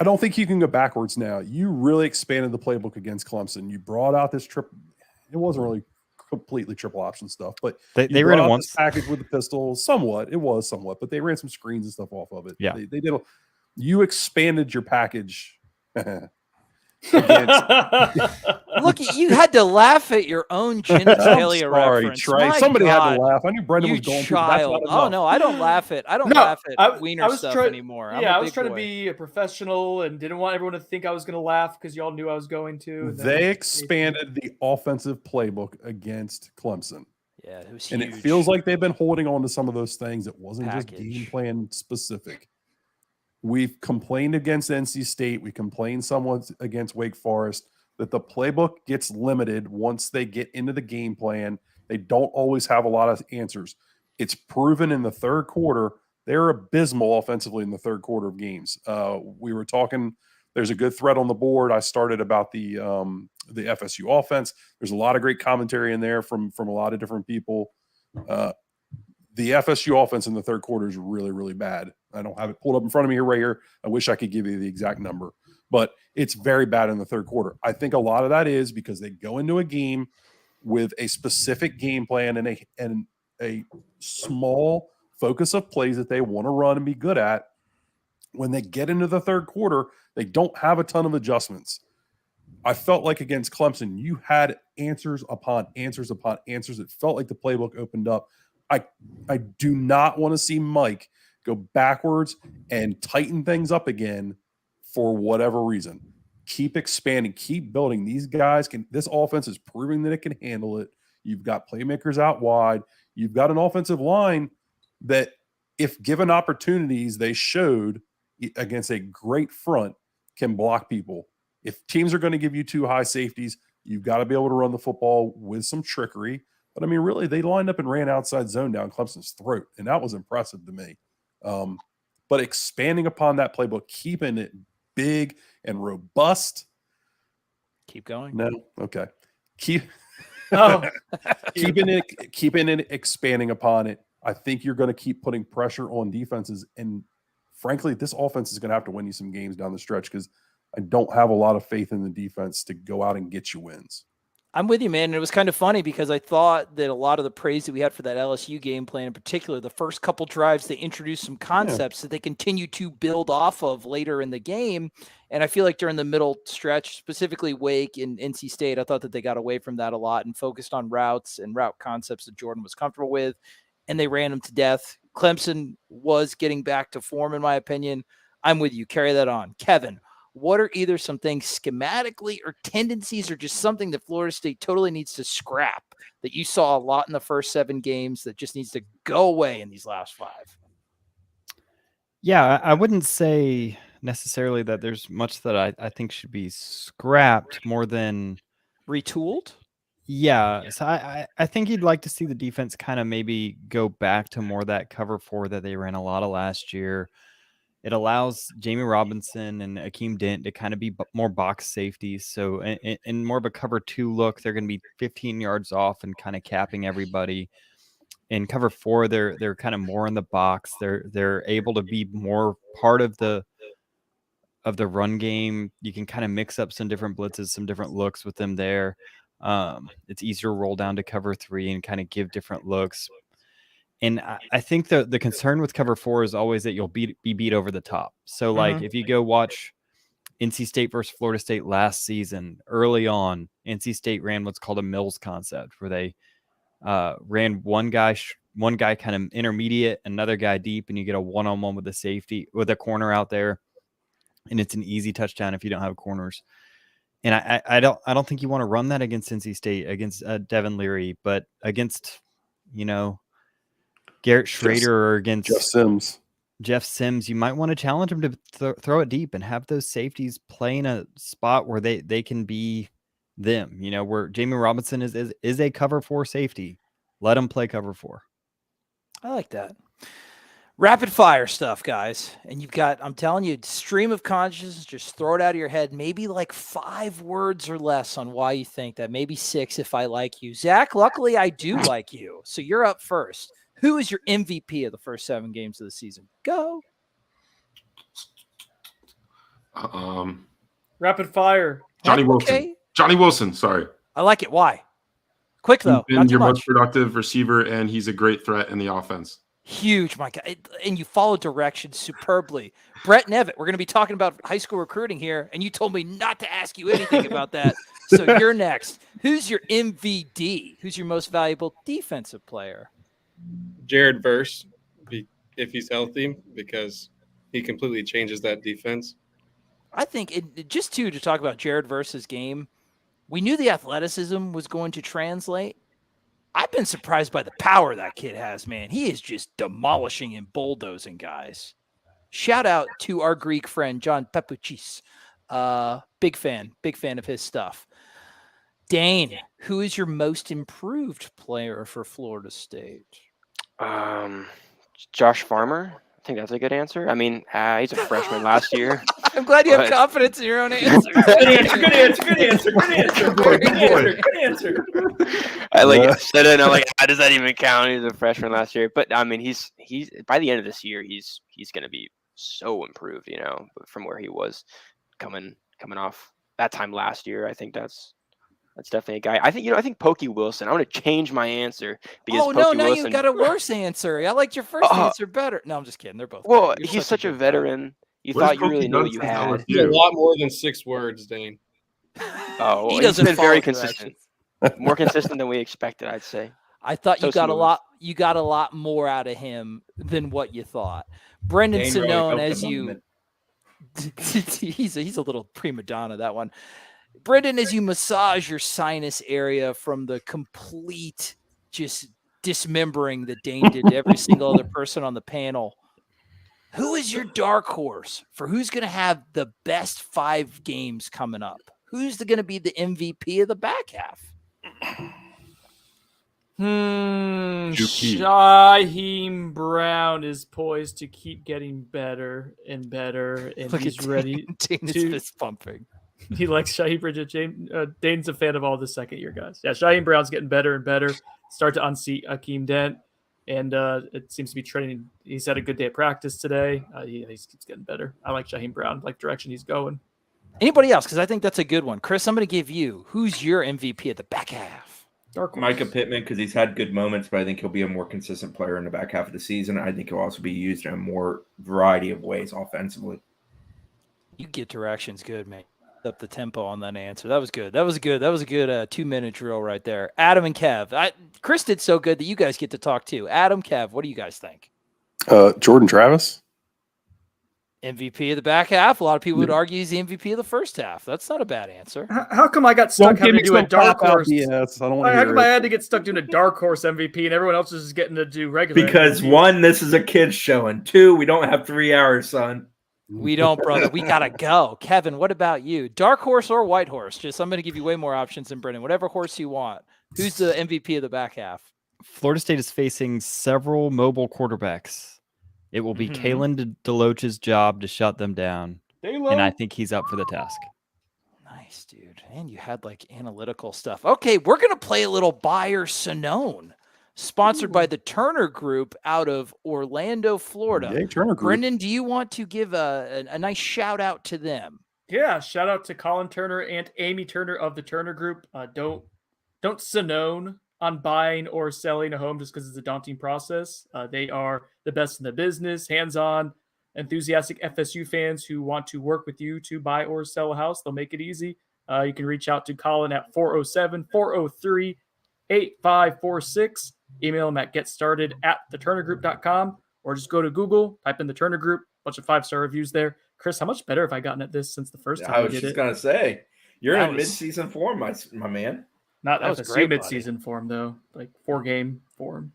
I don't think you can go backwards now. You really expanded the playbook against Clemson. You brought out this trip. It wasn't really completely triple option stuff, but they ran it once. Package with the pistol, somewhat. It was somewhat, but they ran some screens and stuff off of it. Yeah, they did. You expanded your package. Look, you had to laugh at your own genitalia reference. Trey. Somebody had to laugh. I knew Brendan was going child. Oh no, I don't laugh at. Laugh at wiener stuff anymore. I was trying to be a professional and didn't want everyone to think I was going to laugh because y'all knew I was going to. They expanded the offensive playbook against Clemson. Yeah, it was huge. And it feels like they've been holding on to some of those things. It wasn't just game plan specific. We've complained against NC State. We complained somewhat against Wake Forest that the playbook gets limited once they get into the game plan. They don't always have a lot of answers. It's proven in the third quarter. They're abysmal offensively in the third quarter of games. We were talking, there's a good thread on the board. I started about the FSU offense. There's a lot of great commentary in there from a lot of different people. The FSU offense in the third quarter is really, really bad. I don't have it pulled up in front of me right here. I wish I could give you the exact number, but it's very bad in the third quarter. I think a lot of that is because they go into a game with a specific game plan and a small focus of plays that they want to run and be good at. When they get into the third quarter, they don't have a ton of adjustments. I felt like against Clemson, you had answers upon answers upon answers. It felt like the playbook opened up. I do not want to see Mike go backwards and tighten things up again for whatever reason. Keep expanding, keep building. These guys this offense is proving that it can handle it. You've got playmakers out wide. You've got an offensive line that, if given opportunities, they showed against a great front, can block people. If teams are going to give you 2 high safeties, you've got to be able to run the football with some trickery. But, I mean, really, they lined up and ran outside zone down Clemson's throat, and that was impressive to me. But expanding upon that playbook, keeping it big and robust. Keep going. No? Okay. Keeping it, expanding upon it. I think you're going to keep putting pressure on defenses. And, frankly, this offense is going to have to win you some games down the stretch because I don't have a lot of faith in the defense to go out and get you wins. I'm with you, man. And it was kind of funny because I thought that a lot of the praise that we had for that LSU game plan, in particular, the first couple drives, they introduced some concepts that they continue to build off of later in the game. And I feel like during the middle stretch, specifically Wake and NC State, I thought that they got away from that a lot and focused on routes and route concepts that Jordan was comfortable with, and they ran them to death. Clemson was getting back to form, in my opinion. I'm with you. Carry that on. Kevin, what are either some things schematically or tendencies or just something that Florida State totally needs to scrap that you saw a lot in the first 7 games that just needs to go away in these last 5? Yeah, I wouldn't say necessarily that there's much that I think should be scrapped more than retooled. Yeah. So I think you'd like to see the defense kind of maybe go back to more that cover 4 that they ran a lot of last year. It allows Jamie Robinson and Akeem Dent to kind of be more box safeties. So in more of a cover 2 look, they're going to be 15 yards off and kind of capping everybody. In cover 4, they're kind of more in the box. They're able to be more part of the the run game. You can kind of mix up some different blitzes, some different looks with them there. It's easier to roll down to cover 3 and kind of give different looks. And I think the concern with cover 4 is always that you'll be beat over the top. So like if you go watch NC State versus Florida State last season, early on, NC State ran what's called a Mills concept, where they ran one guy kind of intermediate, another guy deep, and you get a one-on-one with a safety, with a corner out there, and it's an easy touchdown if you don't have corners. And I don't think you want to run that against NC State, against Devin Leary, but against, you know, Garrett Schrader or against Jeff Sims, you might want to challenge him to throw it deep and have those safeties play in a spot where they can be them, you know, where Jamie Robinson is a cover 4 safety. Let him play cover 4. I like that. Rapid fire stuff, guys. And you've got, I'm telling you, stream of consciousness, just throw it out of your head. Maybe like 5 words or less on why you think that. Maybe 6 if I like you. Zach, luckily I do like you. So you're up first. Who is your MVP of the first 7 games of the season? Go. Rapid fire. Johnny Wilson. Okay. Johnny Wilson. Sorry. I like it. Why? Quick though. He's been your most productive receiver, and he's a great threat in the offense. Huge, my God. And you follow directions superbly. Brett Nevitt, we're going to be talking about high school recruiting here, and you told me not to ask you anything about that. So you're next. Who's your MVD? Who's your most valuable defensive player? Jared Verse, if he's healthy, because he completely changes that defense. I think just to talk about Jared Verse's game, we knew the athleticism was going to translate. I've been surprised by the power that kid has, man. He is just demolishing and bulldozing guys. Shout out to our Greek friend, John Pepuchis. Big fan of his stuff. Dane, who is your most improved player for Florida State? Josh Farmer. I think that's a good answer. I mean, he's a freshman last year. I'm glad you have confidence in your own answer. Good answer. I said it and I'm like, how does that even count? He's a freshman last year. But I mean, he's by the end of this year, he's gonna be so improved, you know, from where he was coming off that time last year. I think that's definitely a guy. I think Pokey Wilson. I want to change my answer because now you got a worse answer. I liked your first answer better. No, I'm just kidding. They're both. Well, he's such a veteran. You thought you really knew what you had. He's a lot more than 6 words, Dane. Oh, he doesn't. He's been very consistent. More consistent than we expected, I'd say. I thought you got a lot. You got a lot more out of him than what you thought. Brendan Sonnone, as you. he's a little prima donna, that one. Brendan, as you massage your sinus area from the complete just dismembering that Dane did to every single other person on the panel, who is your dark horse for who's going to have the best 5 games coming up? Who's going to be the MVP of the back half? Shyheim Brown is poised to keep getting better and better, and he's ready to fist pumping. He likes Shyheim Brown. Dane's a fan of all the second-year guys. Yeah, Shyheim Brown's getting better and better. Start to unseat Akeem Dent, and it seems to be trending. He's had a good day of practice today. He keeps getting better. I like Shyheim Brown, like direction he's going. Anybody else? Because I think that's a good one. Chris, I'm going to give you. Who's your MVP at the back half? Micah Pittman, because he's had good moments, but I think he'll be a more consistent player in the back half of the season. I think he'll also be used in a more variety of ways offensively. You get directions good, man. Up the tempo on that answer. That was good. That was a good 2-minute drill right there. Adam and Kev. Chris did so good that you guys get to talk too. Adam, Kev, what do you guys think? Jordan Travis. MVP of the back half. A lot of people would argue he's the MVP of the first half. That's not a bad answer. How come I got stuck having to do a dark horse? Yes, I don't want to How come I had to get stuck doing a dark horse MVP and everyone else is just getting to do regular? Because MVP? 1, this is a kid's show, and 2, we don't have 3 hours, son. We don't, brother. We got to go. Kevin, what about you? Dark horse or white horse? Just I'm going to give you way more options than Brendan. Whatever horse you want. Who's the MVP of the back half? Florida State is facing several mobile quarterbacks. It will be Kalen DeLoach's job to shut them down. And I think he's up for the task. Nice, dude. And you had like analytical stuff. Okay, we're going to play a little buyer Sonnone. sponsored by the Turner Group out of Orlando, Florida. Yay, Turner Group. Brendan, do you want to give a nice shout out to them? Yeah, shout out to Colin Turner and Amy Turner of the Turner Group. Don't Sonone on buying or selling a home just because it's a daunting process. They are the best in the business, hands-on, enthusiastic FSU fans who want to work with you to buy or sell a house. They'll make it easy. You can reach out to Colin at 407-403-8546. Email him at getstarted@theturnergroup.com, or just go to Google, type in the Turner Group, bunch of 5-star reviews there. Chris, how much better have I gotten at this since the first time I was we did just it? going to say, you're in mid-season form, my man. Not that was FSU great, mid-season form, though. Like 4-game form.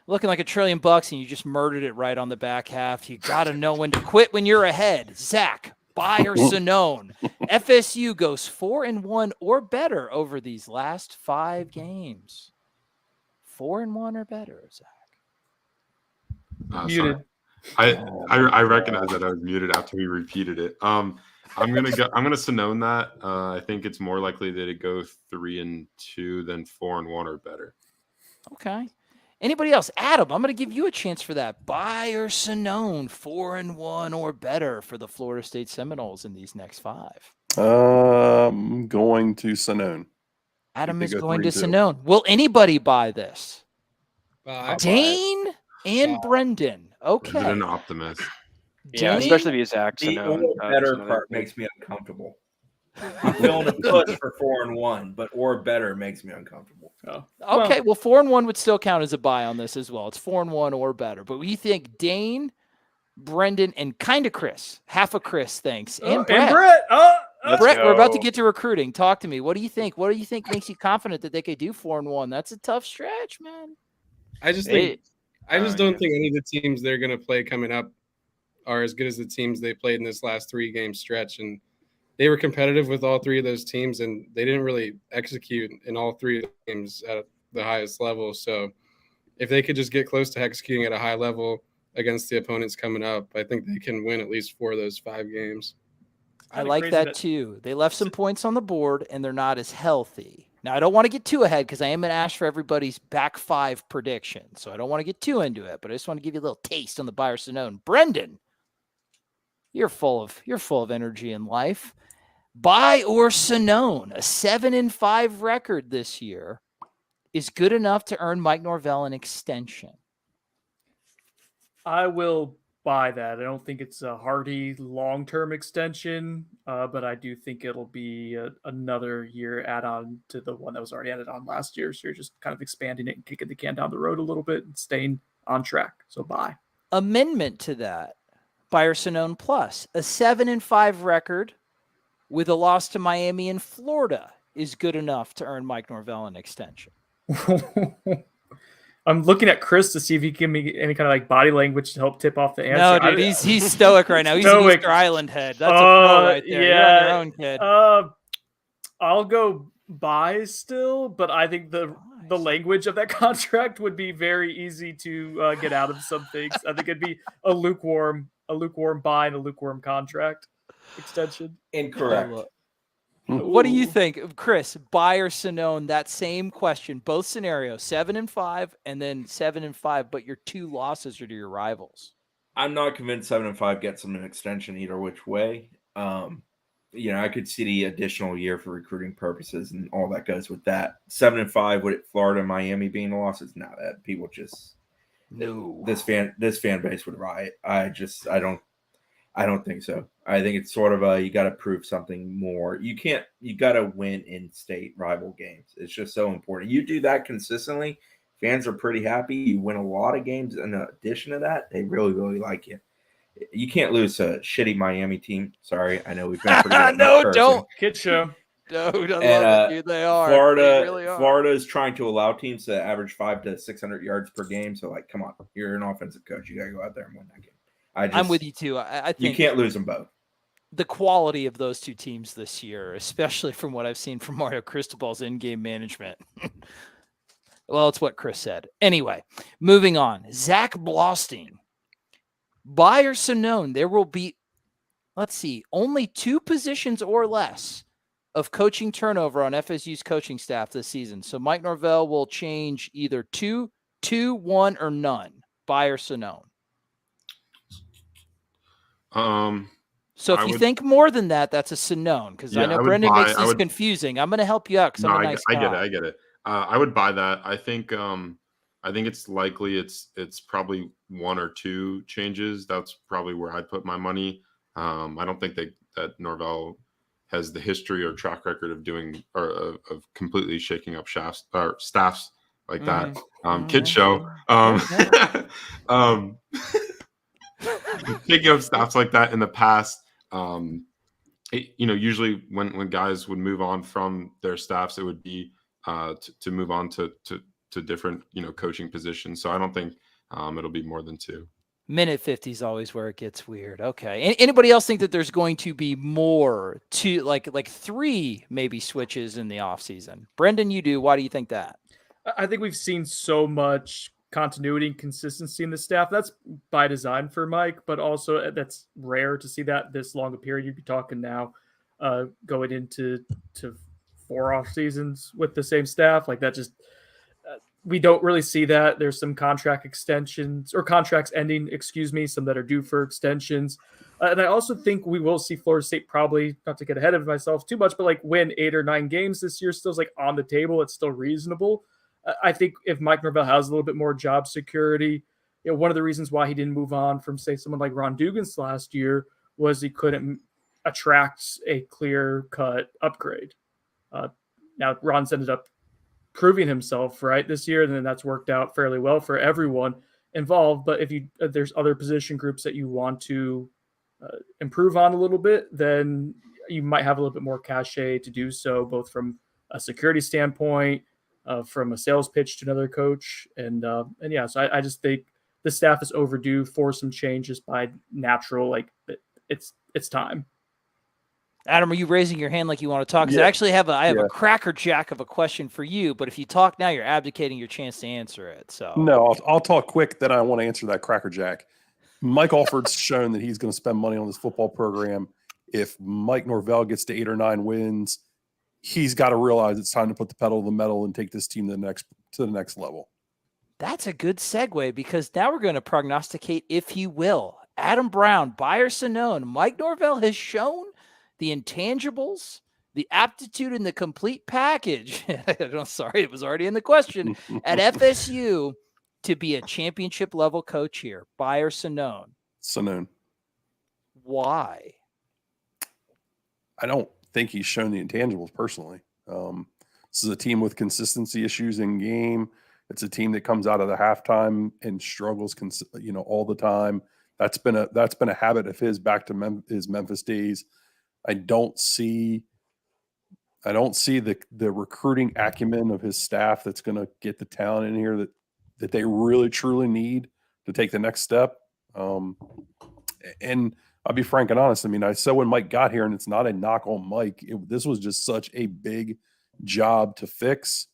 Looking like $1 trillion, and you just murdered it right on the back half. You got to know when to quit when you're ahead. Zach, buy or Sonone. FSU goes 4-1 or better over these last 5 games. 4-1 or better, Zach. Muted. I recognize that I was muted after we repeated it. I'm gonna Sonone that. I think it's more likely that it go 3-2 than 4-1 or better. Okay. Anybody else? Adam, I'm going to give you a chance for that. Buy or Sonone 4-1 or better for the Florida State Seminoles in these next 5. Going to Sonone. Adam is going to Sonone. Will anybody buy this? Dane and Brendan. Okay. Brendan, an optimist. Yeah, especially if Zach. The better part makes me uncomfortable. I'm feeling a push for 4-1, but or better makes me uncomfortable. Oh. Okay, well, 4-1 would still count as a buy on this as well. It's 4-1 or better. But we think Dane, Brendan, and kind of Chris. Half of Chris, thanks. And Brett. Brett, we're about to get to recruiting. Talk to me. What do you think? What do you think makes you confident that they could do 4-1? That's a tough stretch, man. I just don't think any of the teams they're going to play coming up are as good as the teams they played in this last 3-game stretch. And they were competitive with all 3 of those teams, and they didn't really execute in all 3 of the games at the highest level. So if they could just get close to executing at a high level against the opponents coming up, I think they can win at least 4 of those 5 games. I like that too. They left some points on the board, and they're not as healthy. Now, I don't want to get too ahead because I am going to ask for everybody's back 5 prediction. So I don't want to get too into it, but I just want to give you a little taste on the buy or Sonone. Brendan, you're full of energy in life. Buy or Sonone, a 7-5 record this year is good enough to earn Mike Norvell an extension. I will buy that. I don't think it's a hearty long-term extension, but I do think it'll be another year add-on to the one that was already added on last year. So you're just kind of expanding it and kicking the can down the road a little bit and staying on track. So buy. Amendment to that, buy or Sonone plus, a 7-5 record with a loss to Miami and Florida is good enough to earn Mike Norvell an extension. I'm looking at Chris to see if he can give me any kind of like body language to help tip off the answer. No, dude, he's stoic right now. He's an Easter Island head. That's a pro right there. Yeah, you're on your own, kid. I'll go buy still, but I think the language of that contract would be very easy to get out of some things. I think it'd be a lukewarm buy and a lukewarm contract extension. Incorrect. What do you think, Chris? Buy or Sonone? That same question, both scenarios, 7-5 and then 7-5, but your 2 losses are to your rivals. I'm not convinced 7-5 gets them an extension either which way. I could see the additional year for recruiting purposes and all that goes with that. 7-5 with Florida and Miami being the losses. Now that people just this fan base would riot. I don't think so. I think it's sort of you got to prove something more. You got to win in-state rival games. It's just so important. You do that consistently, fans are pretty happy. You win a lot of games. In addition to that, they really, really like you. You can't lose a shitty Miami team. Sorry, I know we've been pretty good. No, don't. Kid show. Dude, I love it, dude. They are. Florida is trying to allow teams to average 500 to 600 yards per game. So, come on. You're an offensive coach. You got to go out there and win that game. I'm with you too. I think you can't lose them both. The quality of those 2 teams this year, especially from what I've seen from Mario Cristobal's in-game management. Well, it's what Chris said. Anyway, moving on. Zach Blostein. Buy or Sonone, there will be, only 2 positions or less of coaching turnover on FSU's coaching staff this season. So Mike Norvell will change either 2 2, 1, or none. Buy or Sonone. So if you think more than that, that's a Sonone, because I know Brendan makes this confusing. I'm going to help you out because I'm a nice guy. I get it. I would buy that. I think it's likely it's probably 1 or 2 changes. That's probably where I'd put my money. I don't think that Norvell has the history or track record of doing or of completely shaking up staffs like that. Kid show. Shaking up staffs like that in the past. Usually when guys would move on from their staffs, it would be to move on to different coaching positions. So I don't think it'll be more than 2. Minute 50 is always where it gets weird. Okay. Anybody else think that there's going to be more to like 3 maybe switches in the offseason? Brendan, you do. Why do you think that? I think we've seen so much continuity and consistency in the staff. That's by design for Mike, but also that's rare to see that this long a period. You'd be talking now going into 4 off seasons with the same staff. Like that just we don't really see that. There's some contract extensions or contracts ending, some that are due for extensions. And I also think we will see Florida State probably, not to get ahead of myself too much, but like win 8 or 9 games this year still is like on the table. It's still reasonable. I think if Mike Norvell has a little bit more job security, one of the reasons why he didn't move on from, say, someone like Ron Dugan's last year was he couldn't attract a clear-cut upgrade. Now, Ron's ended up proving himself right this year, and then that's worked out fairly well for everyone involved. But if there's other position groups that you want to improve on a little bit, then you might have a little bit more cachet to do so, both from a security standpoint, from a sales pitch to another coach. And yeah, so I just think the staff is overdue for some changes by natural, like it's time. Adam, are you raising your hand like you want to talk? Because I actually have a crackerjack of a question for you, but if you talk now, you're abdicating your chance to answer it. So no, I'll talk quick. Then I want to answer that crackerjack. Mike Alford's shown that he's going to spend money on this football program. If Mike Norvell gets to 8 or 9 wins, he's got to realize it's time to put the pedal to the metal and take this team to the next level. That's a good segue, because now we're going to prognosticate if he will. Adam Brown, buy or Sonone. Mike Norvell has shown the intangibles, the aptitude, and the complete package. Sorry, it was already in the question at FSU to be a championship level coach here. Buy or Sonone? Sonone. Why? I don't think he's shown the intangibles personally. This is a team with consistency issues in game. It's a team that comes out of the halftime and struggles, all the time. That's been a habit of his back to his Memphis days. I don't see the recruiting acumen of his staff that's going to get the talent in here that they really truly need to take the next step. And I'll be frank and honest. I mean, I said when Mike got here, and it's not a knock on Mike, this was just such a big job to fix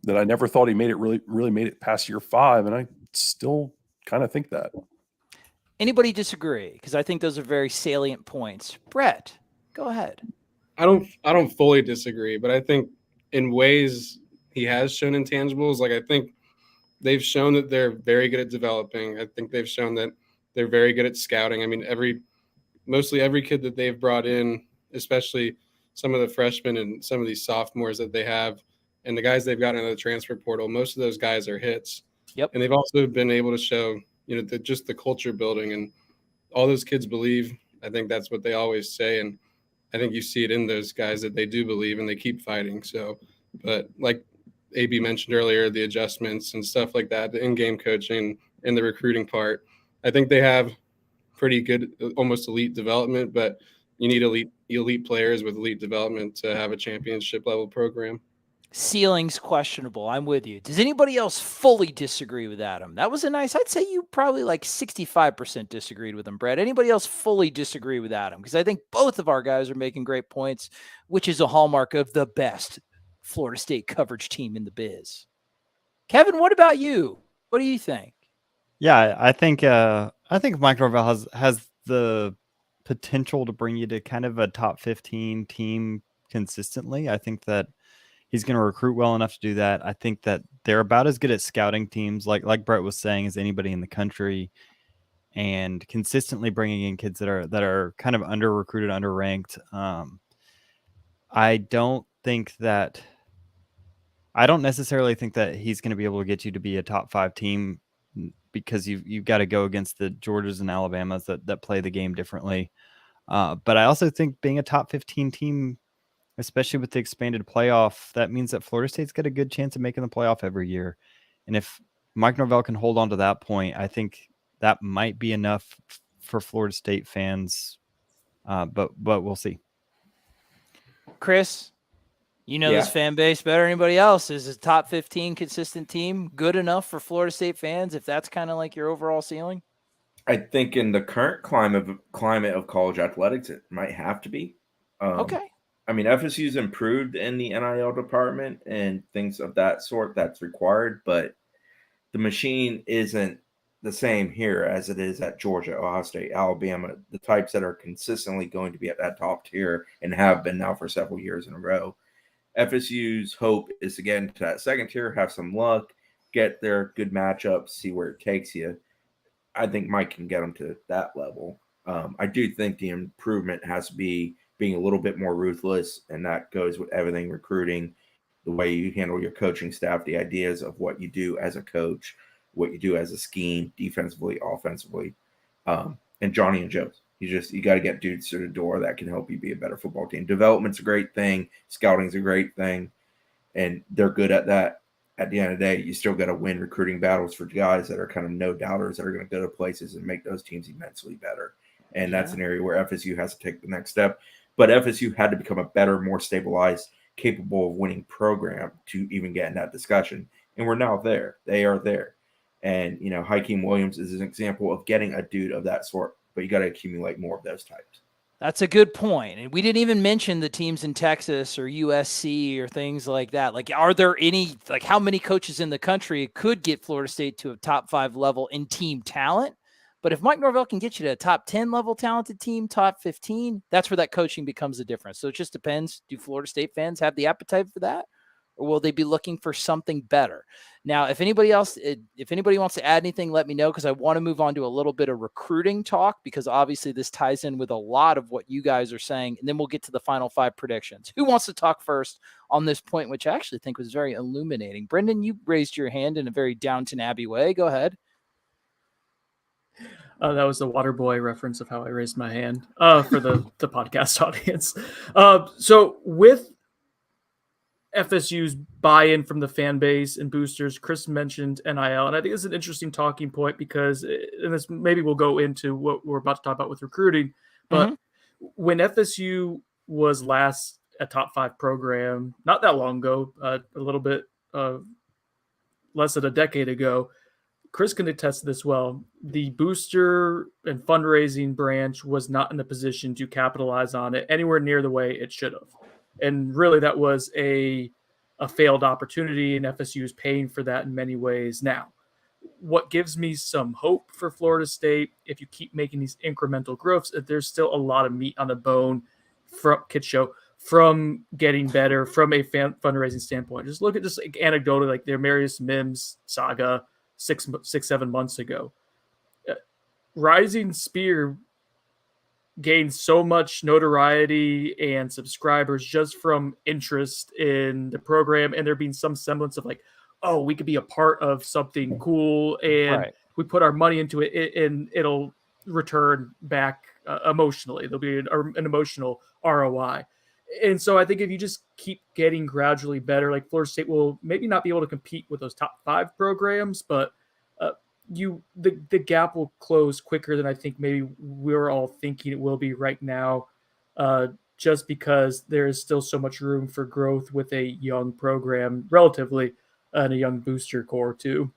that I never thought he made it really made it past year 5, and I still kind of think that. Anybody disagree? Because I think those are very salient points. Brett, go ahead. I don't fully disagree, but I think in ways he has shown intangibles. Like I think they've shown that they're very good at developing. I think they've shown that they're very good at scouting. I mean, mostly every kid that they've brought in, especially some of the freshmen and some of these sophomores that they have, and the guys they've gotten into the transfer portal, most of those guys are hits. Yep. And they've also been able to show, just the culture building, and all those kids believe. I think that's what they always say. And I think you see it in those guys that they do believe and they keep fighting. So, but like AB mentioned earlier, the adjustments and stuff like that, the in-game coaching and the recruiting part, I think they have pretty good, almost elite development, but you need elite players with elite development to have a championship level program. Ceiling's questionable. I'm with you. Does anybody else fully disagree with Adam? That was I'd say you probably like 65% disagreed with him, Brett. Anybody else fully disagree with Adam? Because I think both of our guys are making great points, which is a hallmark of the best Florida State coverage team in the biz. Kevin, what about you? What do you think? Yeah, I think Mike Norvell has the potential to bring you to kind of a top 15 team consistently. I think that He's going to recruit well enough to do that. I think that they're about as good at scouting teams, like Brett was saying, as anybody in the country, and consistently bringing in kids that are kind of under recruited, under ranked. I don't necessarily think that he's going to be able to get you to be a top 5 team, because you've got to go against the Georgias and Alabamas that play the game differently. But I also think being a top 15 team, especially with the expanded playoff, that means that Florida State's got a good chance of making the playoff every year. And if Mike Norvell can hold on to that point, I think that might be enough for Florida State fans. But we'll see. Chris, this fan base better than anybody else. Is a top 15 consistent team good enough for Florida State fans if that's kind of like your overall ceiling? I think in the current climate of college athletics, it might have to be. Okay. I mean, FSU's improved in the NIL department and things of that sort that's required, but the machine isn't the same here as it is at Georgia, Ohio State, Alabama, the types that are consistently going to be at that top tier and have been now for several years in a row. FSU's hope is to get into that second tier, have some luck, get their good matchups, see where it takes you. I think Mike can get them to that level. I do think the improvement has to be being a little bit more ruthless, and that goes with everything: recruiting, the way you handle your coaching staff, the ideas of what you do as a coach, what you do as a scheme, defensively, offensively, and Johnny and Joe's. You got to get dudes through the door that can help you be a better football team. Development's a great thing. Scouting's a great thing, and they're good at that. At the end of the day, you still got to win recruiting battles for guys that are kind of no-doubters that are going to go to places and make those teams immensely better. And that's an area where FSU has to take the next step. But FSU had to become a better, more stabilized, capable of winning program to even get in that discussion. And we're now there. They are there. And, Hakeem Williams is an example of getting a dude of that sort, but you got to accumulate more of those types. That's a good point. And we didn't even mention the teams in Texas or USC or things like that. Like, are there any, how many coaches in the country could get Florida State to a top 5 level in team talent? But if Mike Norvell can get you to a top 10 level talented team, top 15, that's where that coaching becomes the difference. So it just depends. Do Florida State fans have the appetite for that? Or will they be looking for something better? Now, if anybody wants to add anything, let me know, because I want to move on to a little bit of recruiting talk, because obviously this ties in with a lot of what you guys are saying, and then we'll get to the final 5 predictions. Who wants to talk first on this point, which I actually think was very illuminating? Brendan, you raised your hand in a very Downton Abbey way. Go ahead. That was the Waterboy reference of how I raised my hand for the podcast audience. So with FSU's buy-in from the fan base and boosters, Chris mentioned NIL, and I think it's an interesting talking point because, and this maybe we'll go into what we're about to talk about with recruiting, but when FSU was last a top 5 program, not that long ago, a little bit less than a decade ago, Chris can attest to this well. The booster and fundraising branch was not in a position to capitalize on it anywhere near the way it should have. And really, that was a failed opportunity, and FSU is paying for that in many ways now. What gives me some hope for Florida State, if you keep making these incremental growths, there's still a lot of meat on the bone from getting better from a fundraising standpoint. Just look at just anecdotally, like their Marius Mims saga 6-7 months ago. Rising Spear gained so much notoriety and subscribers just from interest in the program, and there being some semblance of we could be a part of something cool, and we put our money into it, and it'll return back emotionally. There'll be an emotional ROI. And so I think if you just keep getting gradually better, like Florida State will maybe not be able to compete with those top 5 programs, but the gap will close quicker than I think maybe we're all thinking it will be right now, just because there is still so much room for growth with a young program, relatively, and a young booster core too.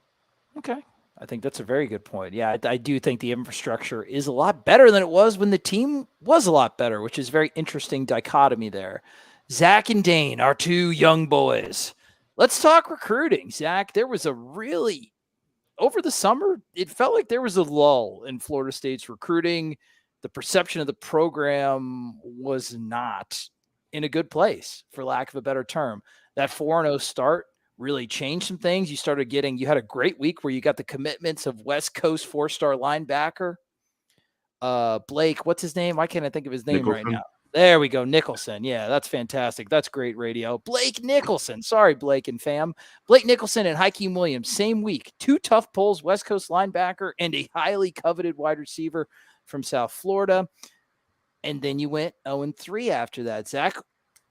Okay. I think that's a very good point. Yeah, I do think the infrastructure is a lot better than it was when the team was a lot better, which is a very interesting dichotomy there. Zach and Dane, our 2 young boys. Let's talk recruiting. Zach, there was over the summer, it felt like there was a lull in Florida State's recruiting. The perception of the program was not in a good place, for lack of a better term. That 4-0 start really changed some things. You had a great week where you got the commitments of West Coast 4-star linebacker, Blake, what's his name? Why can't I think of his name Nicholson. right now? There we go. Nicholson. Yeah, that's fantastic. That's great radio. Blake Nicholson. Sorry, Blake and fam. Blake Nicholson and Hakeem Williams, same week. 2 tough pulls, West Coast linebacker and a highly coveted wide receiver from South Florida. And then you went 0-3 after that. Zach,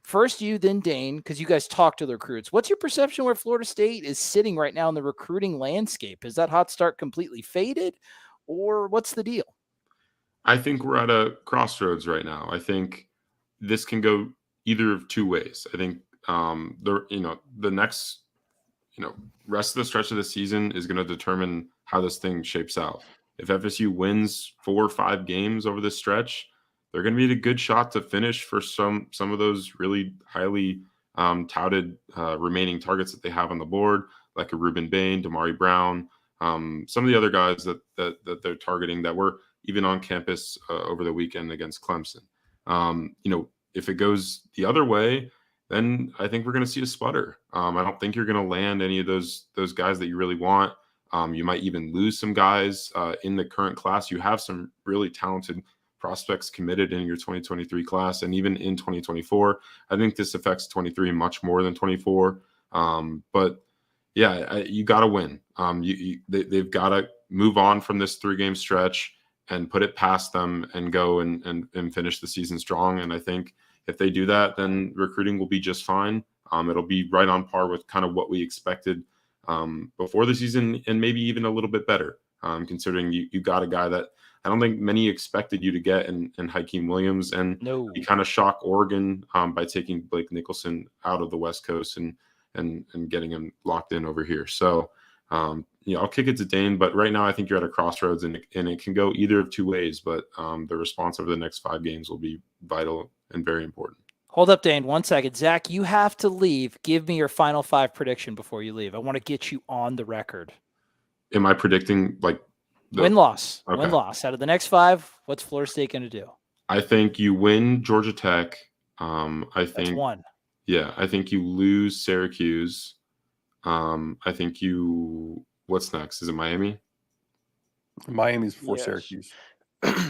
first you, then Dane, because you guys talk to the recruits. What's your perception where Florida State is sitting right now in the recruiting landscape? Is that hot start completely faded, or what's the deal? I think we're at a crossroads right now. I think this can go either of two ways. I think the next rest of the stretch of the season is going to determine how this thing shapes out. If FSU wins 4 or 5 games over this stretch, they're going to be a good shot to finish for some of those really highly touted remaining targets that they have on the board, like a Ruben Bain, Damari Brown, some of the other guys that they're targeting that were even on campus over the weekend against Clemson. If it goes the other way, then I think we're going to see a sputter. I don't think you're going to land any of those guys that you really want. You might even lose some guys in the current class. You have some really talented prospects committed in your 2023 class, and even in 2024. I think this affects 23 much more than 24. But yeah, you got to win. They've got to move on from this 3-game stretch and put it past them and go and finish the season strong. And I think if they do that, then recruiting will be just fine. It'll be right on par with kind of what we expected before the season, and maybe even a little bit better, considering you got a guy that I don't think many expected you to get in Hakeem Williams. And he kind of shocked Oregon by taking Blake Nicholson out of the West Coast and getting him locked in over here. So, I'll kick it to Dane, but right now I think you're at a crossroads, and it can go either of two ways. But the response over the next 5 games will be vital and very important. Hold up, Dane, 1 second. Zach, you have to leave. Give me your final 5 prediction before you leave. I want to get you on the record. Am I predicting win-loss? Okay. Win-loss. Out of the next 5, what's Florida State going to do? I think you win Georgia Tech. That's 1. Yeah, I think you lose Syracuse. I think what's next? Is it Miami? Miami's before Syracuse.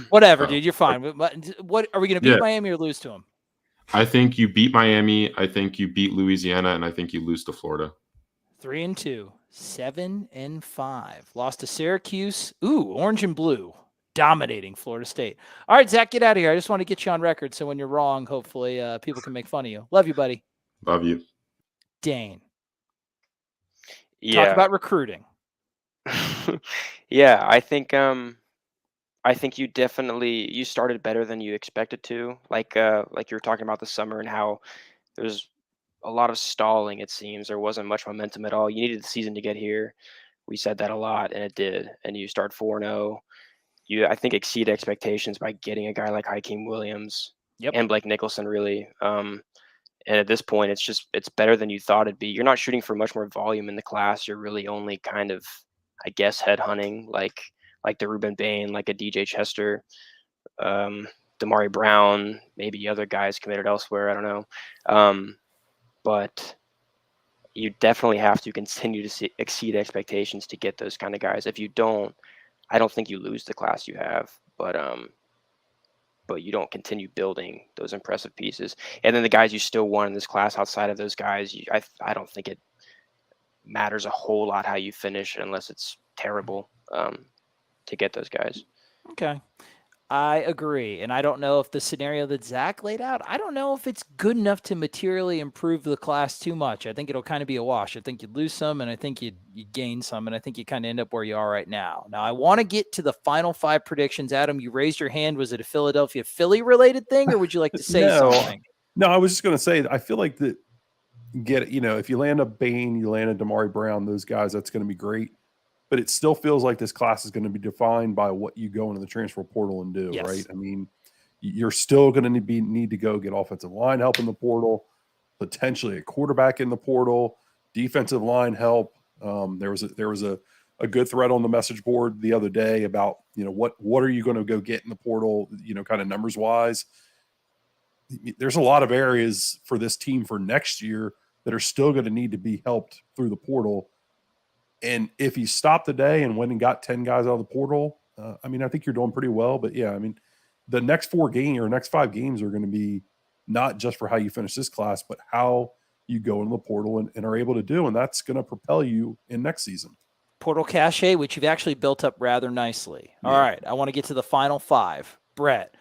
Whatever, dude. You're fine. What are we going to beat Miami or lose to them? I think you beat Miami. I think you beat Louisiana, and I think you lose to Florida. 3-2, 7-5. Lost to Syracuse. Ooh, orange and blue. Dominating Florida State. All right, Zach, get out of here. I just want to get you on record so when you're wrong, hopefully people can make fun of you. Love you, buddy. Love you. Dane. Yeah. Talk about recruiting. Yeah, I think you started better than you expected to. Like you were talking about the summer and how there's a lot of stalling, it seems. There wasn't much momentum at all. You needed the season to get here. We said that a lot, and it did. And you start 4-0. You, I think, exceed expectations by getting a guy like Hakeem Williams and Blake Nicholson, really. And at this point, it's better than you thought it'd be. You're not shooting for much more volume in the class. You're really only kind of, I guess, headhunting, like the Ruben Bain, like a DJ Chester, Damari Brown, maybe other guys committed elsewhere. I don't know. But you definitely have to continue to exceed expectations to get those kind of guys. If you don't, I don't think you lose the class you have, but you don't continue building those impressive pieces. And then the guys you still want in this class outside of those guys, I don't think it matters a whole lot how you finish unless it's terrible to get those guys. Okay. I agree. And I don't know if the scenario that Zach laid out, I don't know if it's good enough to materially improve the class too much. I think it'll kind of be a wash. I think you'd lose some, and I think you'd gain some, and I think you kind of end up where you are right now. Now, I want to get to the final 5 predictions. Adam, you raised your hand. Was it a Philadelphia-Philly related thing, or would you like to say something? No, I was just going to say, I feel like that if you land a Bain, you land a Damari Brown, those guys, that's going to be great. But it still feels like this class is going to be defined by what you go into the transfer portal and do, right? I mean, you're still going to need to go get offensive line help in the portal, potentially a quarterback in the portal, defensive line help. There was a good thread on the message board the other day about, what are you going to go get in the portal, kind of numbers wise. there's a lot of areas for this team for next year that are still going to need to be helped through the portal. And if you stop the day and went and got 10 guys out of the portal, I mean, I think you're doing pretty well. But yeah, I mean, the next 4 games or next 5 games are going to be not just for how you finish this class, but how you go into the portal and are able to do. And that's going to propel you in next season. Portal cachet, which you've actually built up rather nicely. Yeah. All right. I want to get to the final 5. Brett,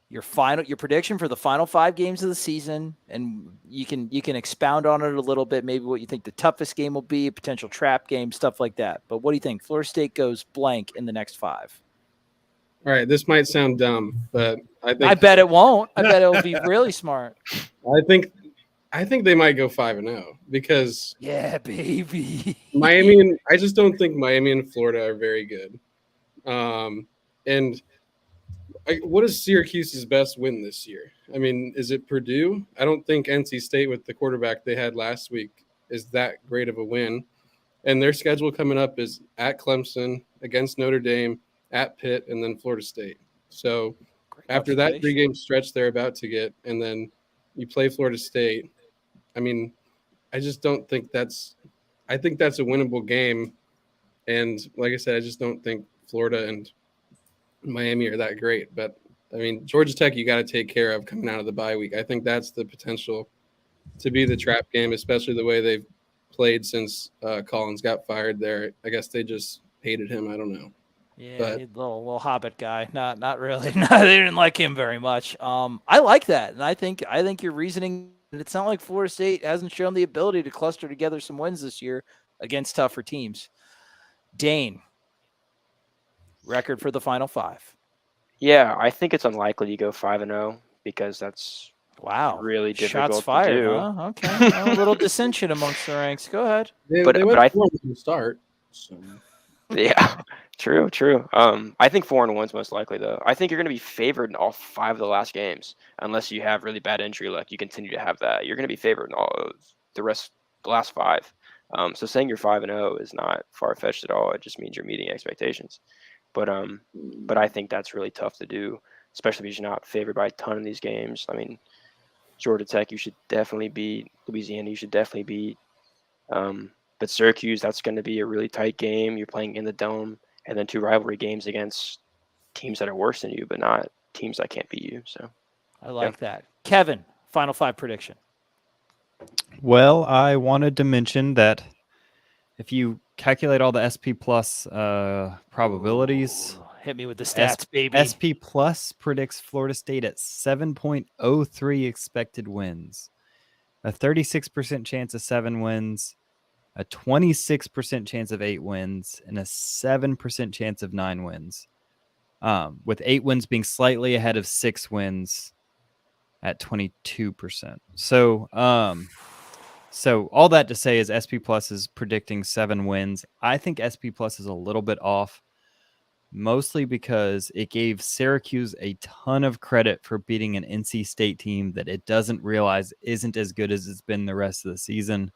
your prediction for the final 5 games of the season, and you can expound on it a little bit, maybe what you think the toughest game will be, a potential trap game, stuff like that. But what do you think? Florida State goes blank in the next 5. All right, this might sound dumb, but I bet it won't. I bet it'll be really smart. I think they might go 5-0 because yeah, baby. I just don't think Miami and Florida are very good. What is Syracuse's best win this year? I mean, is it Purdue? I don't think NC State with the quarterback they had last week is that great of a win. And their schedule coming up is at Clemson, against Notre Dame, at Pitt, and then Florida State. So after that 3-game stretch they're about to get, and then you play Florida State, I mean, I just don't think I think that's a winnable game. And like I said, I just don't think Florida and Miami are that great. But, I mean, Georgia Tech you got to take care of coming out of the bye week. I think that's the potential to be the trap game, especially the way they've played since Collins got fired there. I guess they just hated him. I don't know. Yeah, but little Hobbit guy. Not really. No, they didn't like him very much. I like that, and I think your reasoning. It's not like Florida State hasn't shown the ability to cluster together some wins this year against tougher teams. Dane, record for the final 5. Yeah, I think it's unlikely you go 5-0 because that's really difficult Shots fired, to do. Huh? Okay, a little dissension amongst the ranks. Go ahead. But I think start. So. Yeah, true. I think 4-1 is most likely though. I think you're going to be favored in all 5 of the last games, unless you have really bad injury luck. You continue to have that. You're going to be favored in all of the last 5. So saying you're 5-0 is not far-fetched at all. It just means you're meeting expectations. But I think that's really tough to do, especially because you're not favored by a ton in these games. I mean, Georgia Tech, you should definitely beat. Louisiana, you should definitely beat. But Syracuse, that's going to be a really tight game. You're playing in the Dome, and then 2 rivalry games against teams that are worse than you, but not teams that can't beat you. So I like that. Kevin, final 5 prediction. Well, I wanted to mention that if you calculate all the SP Plus probabilities, hit me with the stats, baby. SP Plus predicts Florida State at 7.03 expected wins, a 36% chance of 7 wins, a 26% chance of 8 wins, and a 7% chance of 9 wins, with 8 wins being slightly ahead of 6 wins at 22%. So all that to say is SP Plus is predicting 7 wins. I think SP Plus is a little bit off, mostly because it gave Syracuse a ton of credit for beating an NC State team that it doesn't realize isn't as good as it's been the rest of the season.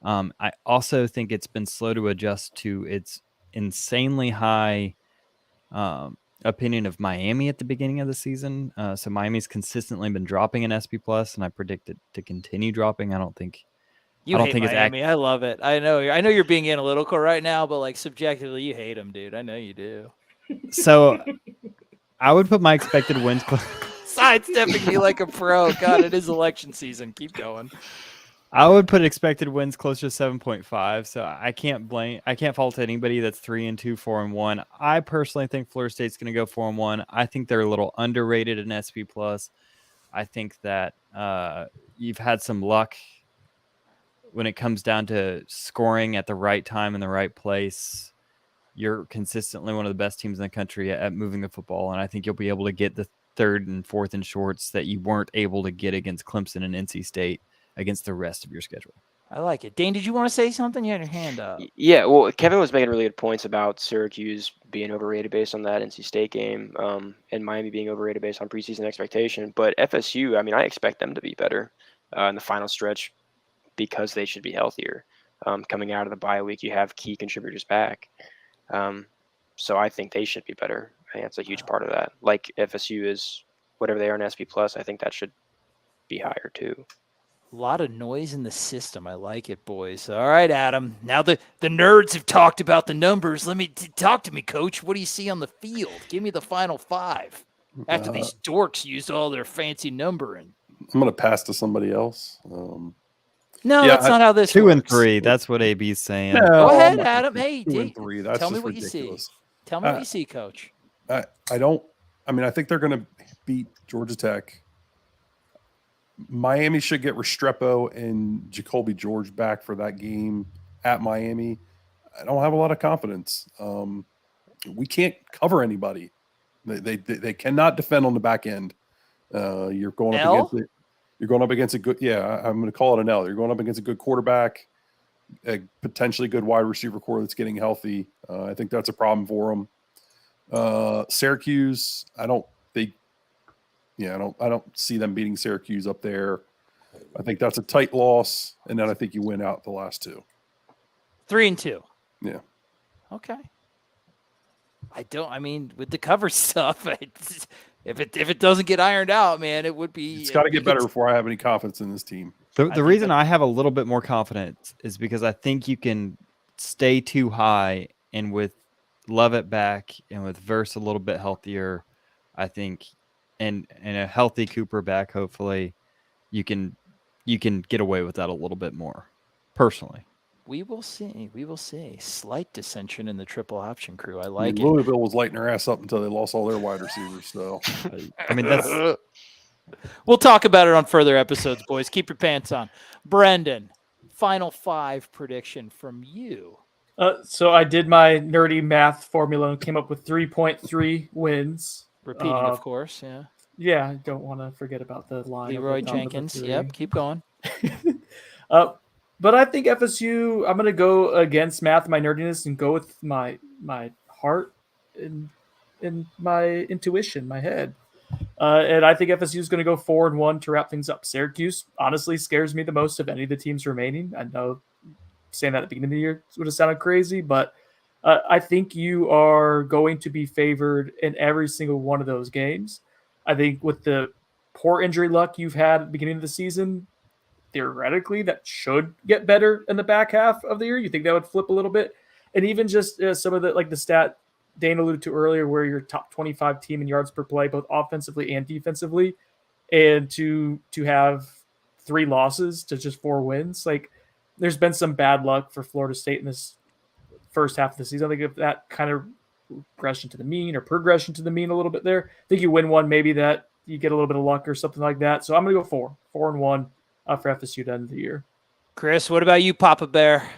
I also think it's been slow to adjust to its insanely high opinion of Miami at the beginning of the season. So Miami's consistently been dropping in SP Plus, and I predict it to continue dropping. I don't think hate Miami. I love it. I know you're being analytical right now, but like subjectively, you hate them, dude. I know you do. So I would put my expected wins. Sidestepping me like a pro. God, it is election season. Keep going. I would put expected wins closer to 7.5. So I can't fault anybody that's 3-2, 4-1. I personally think Florida State's going to go 4-1. I think they're a little underrated in SP Plus. I think that you've had some luck when it comes down to scoring at the right time in the right place. You're consistently one of the best teams in the country at moving the football, and I think you'll be able to get the 3rd and 4th and shorts that you weren't able to get against Clemson and NC State against the rest of your schedule. I like it. Dane, did you want to say something? You had your hand up. Yeah, well, Kevin was making really good points about Syracuse being overrated based on that NC State game, and Miami being overrated based on preseason expectation. But FSU, I mean, I expect them to be better in the final stretch because they should be healthier. Coming out of the bye week, you have key contributors back. So I think they should be better. I think that's a huge part of that. Like FSU is whatever they are in SP Plus, I think that should be higher too. A lot of noise in the system. I like it, boys. All right, Adam. Now the nerds have talked about the numbers. Let me talk to me, Coach. What do you see on the field? Give me the final 5 after these dorks used all their fancy numbering. I'm going to pass to somebody else. No, that's not how this 2 works. and 3. That's what AB's saying. No, Go ahead, Adam. Hey, 2 and 3. That's tell me just what ridiculous. you see. Tell me what you see, Coach. I think they're going to beat Georgia Tech. Miami should get Restrepo and Jacoby George back for that game at Miami. I don't have a lot of confidence. We can't cover anybody. They cannot defend on the back end. You're going up against a good. Yeah, I'm going to call it an L. You're going up against a good quarterback, a potentially good wide receiver core that's getting healthy. I think that's a problem for them. Syracuse, I don't see them beating Syracuse up there. I think that's a tight loss, and then I think you win out the last 2. 3 and 2. Yeah. Okay. With the cover stuff, if it doesn't get ironed out, man, it would be. It's got to get better before I have any confidence in this team. The reason I have a little bit more confidence is because I think you can stay too high, and with Lovett back and with Verse a little bit healthier, I think, and a healthy Cooper back, hopefully, you can get away with that a little bit more. Personally, we will see. Slight dissension in the triple option crew. I like it. Louisville was lighting their ass up until they lost all their wide receivers. So, that's. We'll talk about it on further episodes, boys. Keep your pants on. Brendan, final 5 prediction from you. So I did my nerdy math formula and came up with 3.3 wins. Repeating, of course, yeah. Yeah, I don't want to forget about the line. Leroy Jenkins. Yep, keep going. But I think FSU, I'm going to go against math, my nerdiness, and go with my heart and my intuition, my head. And I think FSU is going to go 4-1 to wrap things up. Syracuse honestly scares me the most of any of the teams remaining. I know saying that at the beginning of the year would have sounded crazy, but I think you are going to be favored in every single one of those games. I think with the poor injury luck you've had at the beginning of the season, theoretically that should get better in the back half of the year. You think that would flip a little bit? And even just some of the stat Dane alluded to earlier, where you're top 25 team in yards per play, both offensively and defensively, and to have 3 losses to just 4 wins, there's been some bad luck for Florida State in this first half of the season. I think if that kind of progression to the mean a little bit there, I think you win one, maybe that you get a little bit of luck or something like that. So I'm going to go 4-1 for FSU to end the year. Chris, what about you, Papa Bear?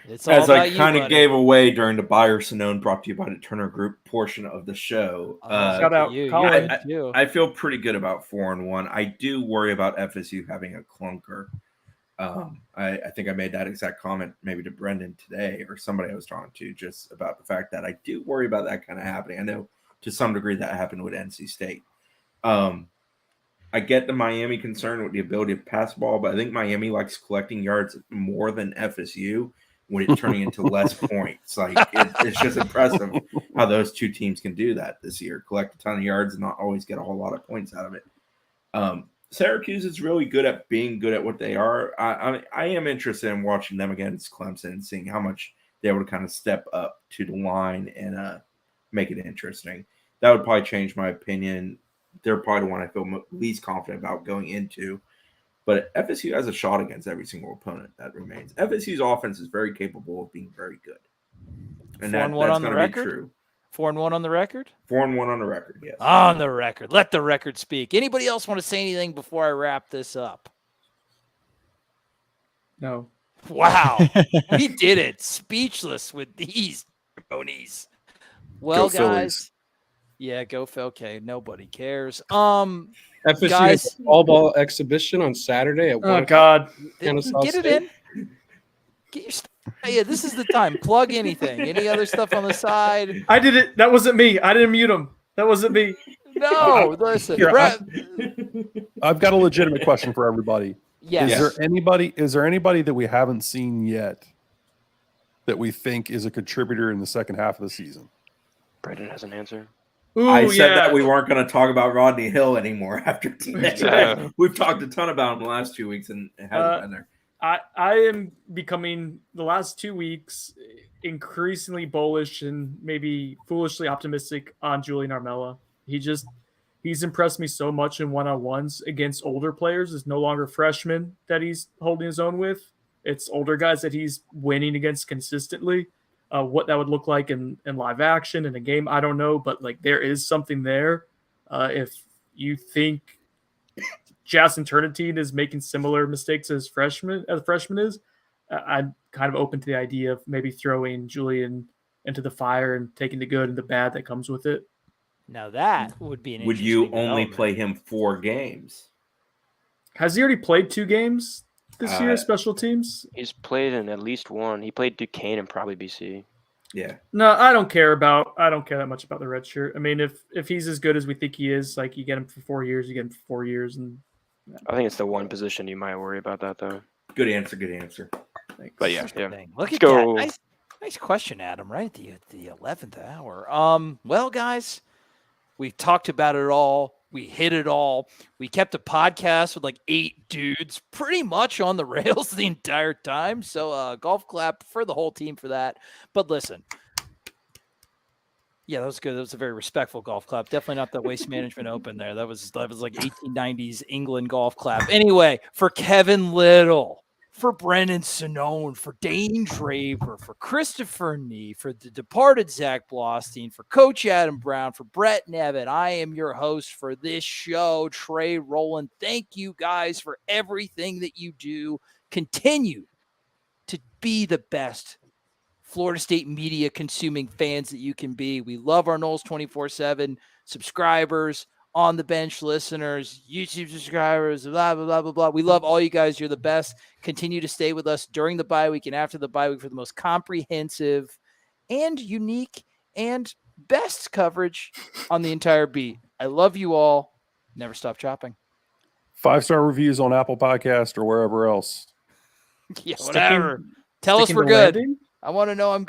It's all as I kind of gave away during the Buyer Sinone brought to you by the Turner Group portion of the show. Shout out, Colin. I feel pretty good about 4-1. I do worry about FSU having a clunker. I think I made that exact comment maybe to Brendan today or somebody I was talking to, just about the fact that I do worry about that kind of happening. I know to some degree that happened with NC State. I get the Miami concern with the ability to pass the ball, but I think Miami likes collecting yards more than FSU when it's turning into less points. It's just impressive how those two teams can do that this year, collect a ton of yards and not always get a whole lot of points out of it. Syracuse is really good at being good at what they are. I am interested in watching them against Clemson and seeing how much they're able to kind of step up to the line and make it interesting. That would probably change my opinion. They're probably the one I feel least confident about going into. But FSU has a shot against every single opponent that remains. FSU's offense is very capable of being very good. And that's going to be true. 4-1 on the record? 4-1 on the record, yes. On the record. Let the record speak. Anybody else want to say anything before I wrap this up? No. Wow. We did it. Speechless with these ponies. Well, go guys. Phillies. Yeah, go Phil. Okay, nobody cares. FSU guys, has an all-ball exhibition on Saturday at 1 God. Get it in. Get your stuff. Yeah, this is the time. Plug anything. Any other stuff on the side? I did it. That wasn't me. I didn't mute him. That wasn't me. No, listen. Here, I've got a legitimate question for everybody. Yes. Is there anybody that we haven't seen yet that we think is a contributor in the second half of the season? Brendan has an answer. Ooh, I said that yeah. we weren't going to talk about Rodney Hill anymore after today. We've talked a ton about him the last 2 weeks, and it hasn't been there. I am becoming, the last 2 weeks, increasingly bullish and maybe foolishly optimistic on Julian Armella. He's impressed me so much in one-on-ones against older players. It's no longer freshmen that he's holding his own with. It's older guys that he's winning against consistently. What that would look like in live action in a game, I don't know, but like there is something there. If you think Jason Turnitine is making similar mistakes as freshman is, I'm kind of open to the idea of maybe throwing Julian into the fire and taking the good and the bad that comes with it. Now that would be an Would you only play him 4 games? Has he already played 2 games this year, special teams? He's played in at least one. He played Duquesne and probably BC. Yeah. No, I don't care that much about the red shirt. I mean, if he's as good as we think he is, like you get him for 4 years, you get him for 4 years, and I think it's the one position you might worry about that though. Good answer. Thanks. But yeah. Look at that. Nice question, Adam. Right at the 11th hour. Well, guys, we talked about it all. We hit it all. We kept a podcast with like 8 dudes pretty much on the rails the entire time. So golf clap for the whole team for that. But listen, yeah, that was good. That was a very respectful golf clap. Definitely not the Waste Management Open there. That was like 1890s England golf clap. Anyway, for Kevin Little, for Brennan Sonone, for Dane Draper, for Christopher Nee, for the departed Zach Blostein, for Coach Adam Brown, for Brett Nevin, I am your host for this show, Trey Rowland. Thank you guys for everything that you do. Continue to be the best Florida State media consuming fans that you can be. We love our Noles 24/7 subscribers, on the bench listeners, YouTube subscribers, blah, blah, blah, blah, blah. We love all you guys. You're the best. Continue to stay with us during the bye week and after the bye week for the most comprehensive and unique and best coverage on the entire beat. I love you all. Never stop chopping. 5-star reviews on Apple Podcast or wherever else. Yeah, whatever. Tell us we're good. I want to know I'm good.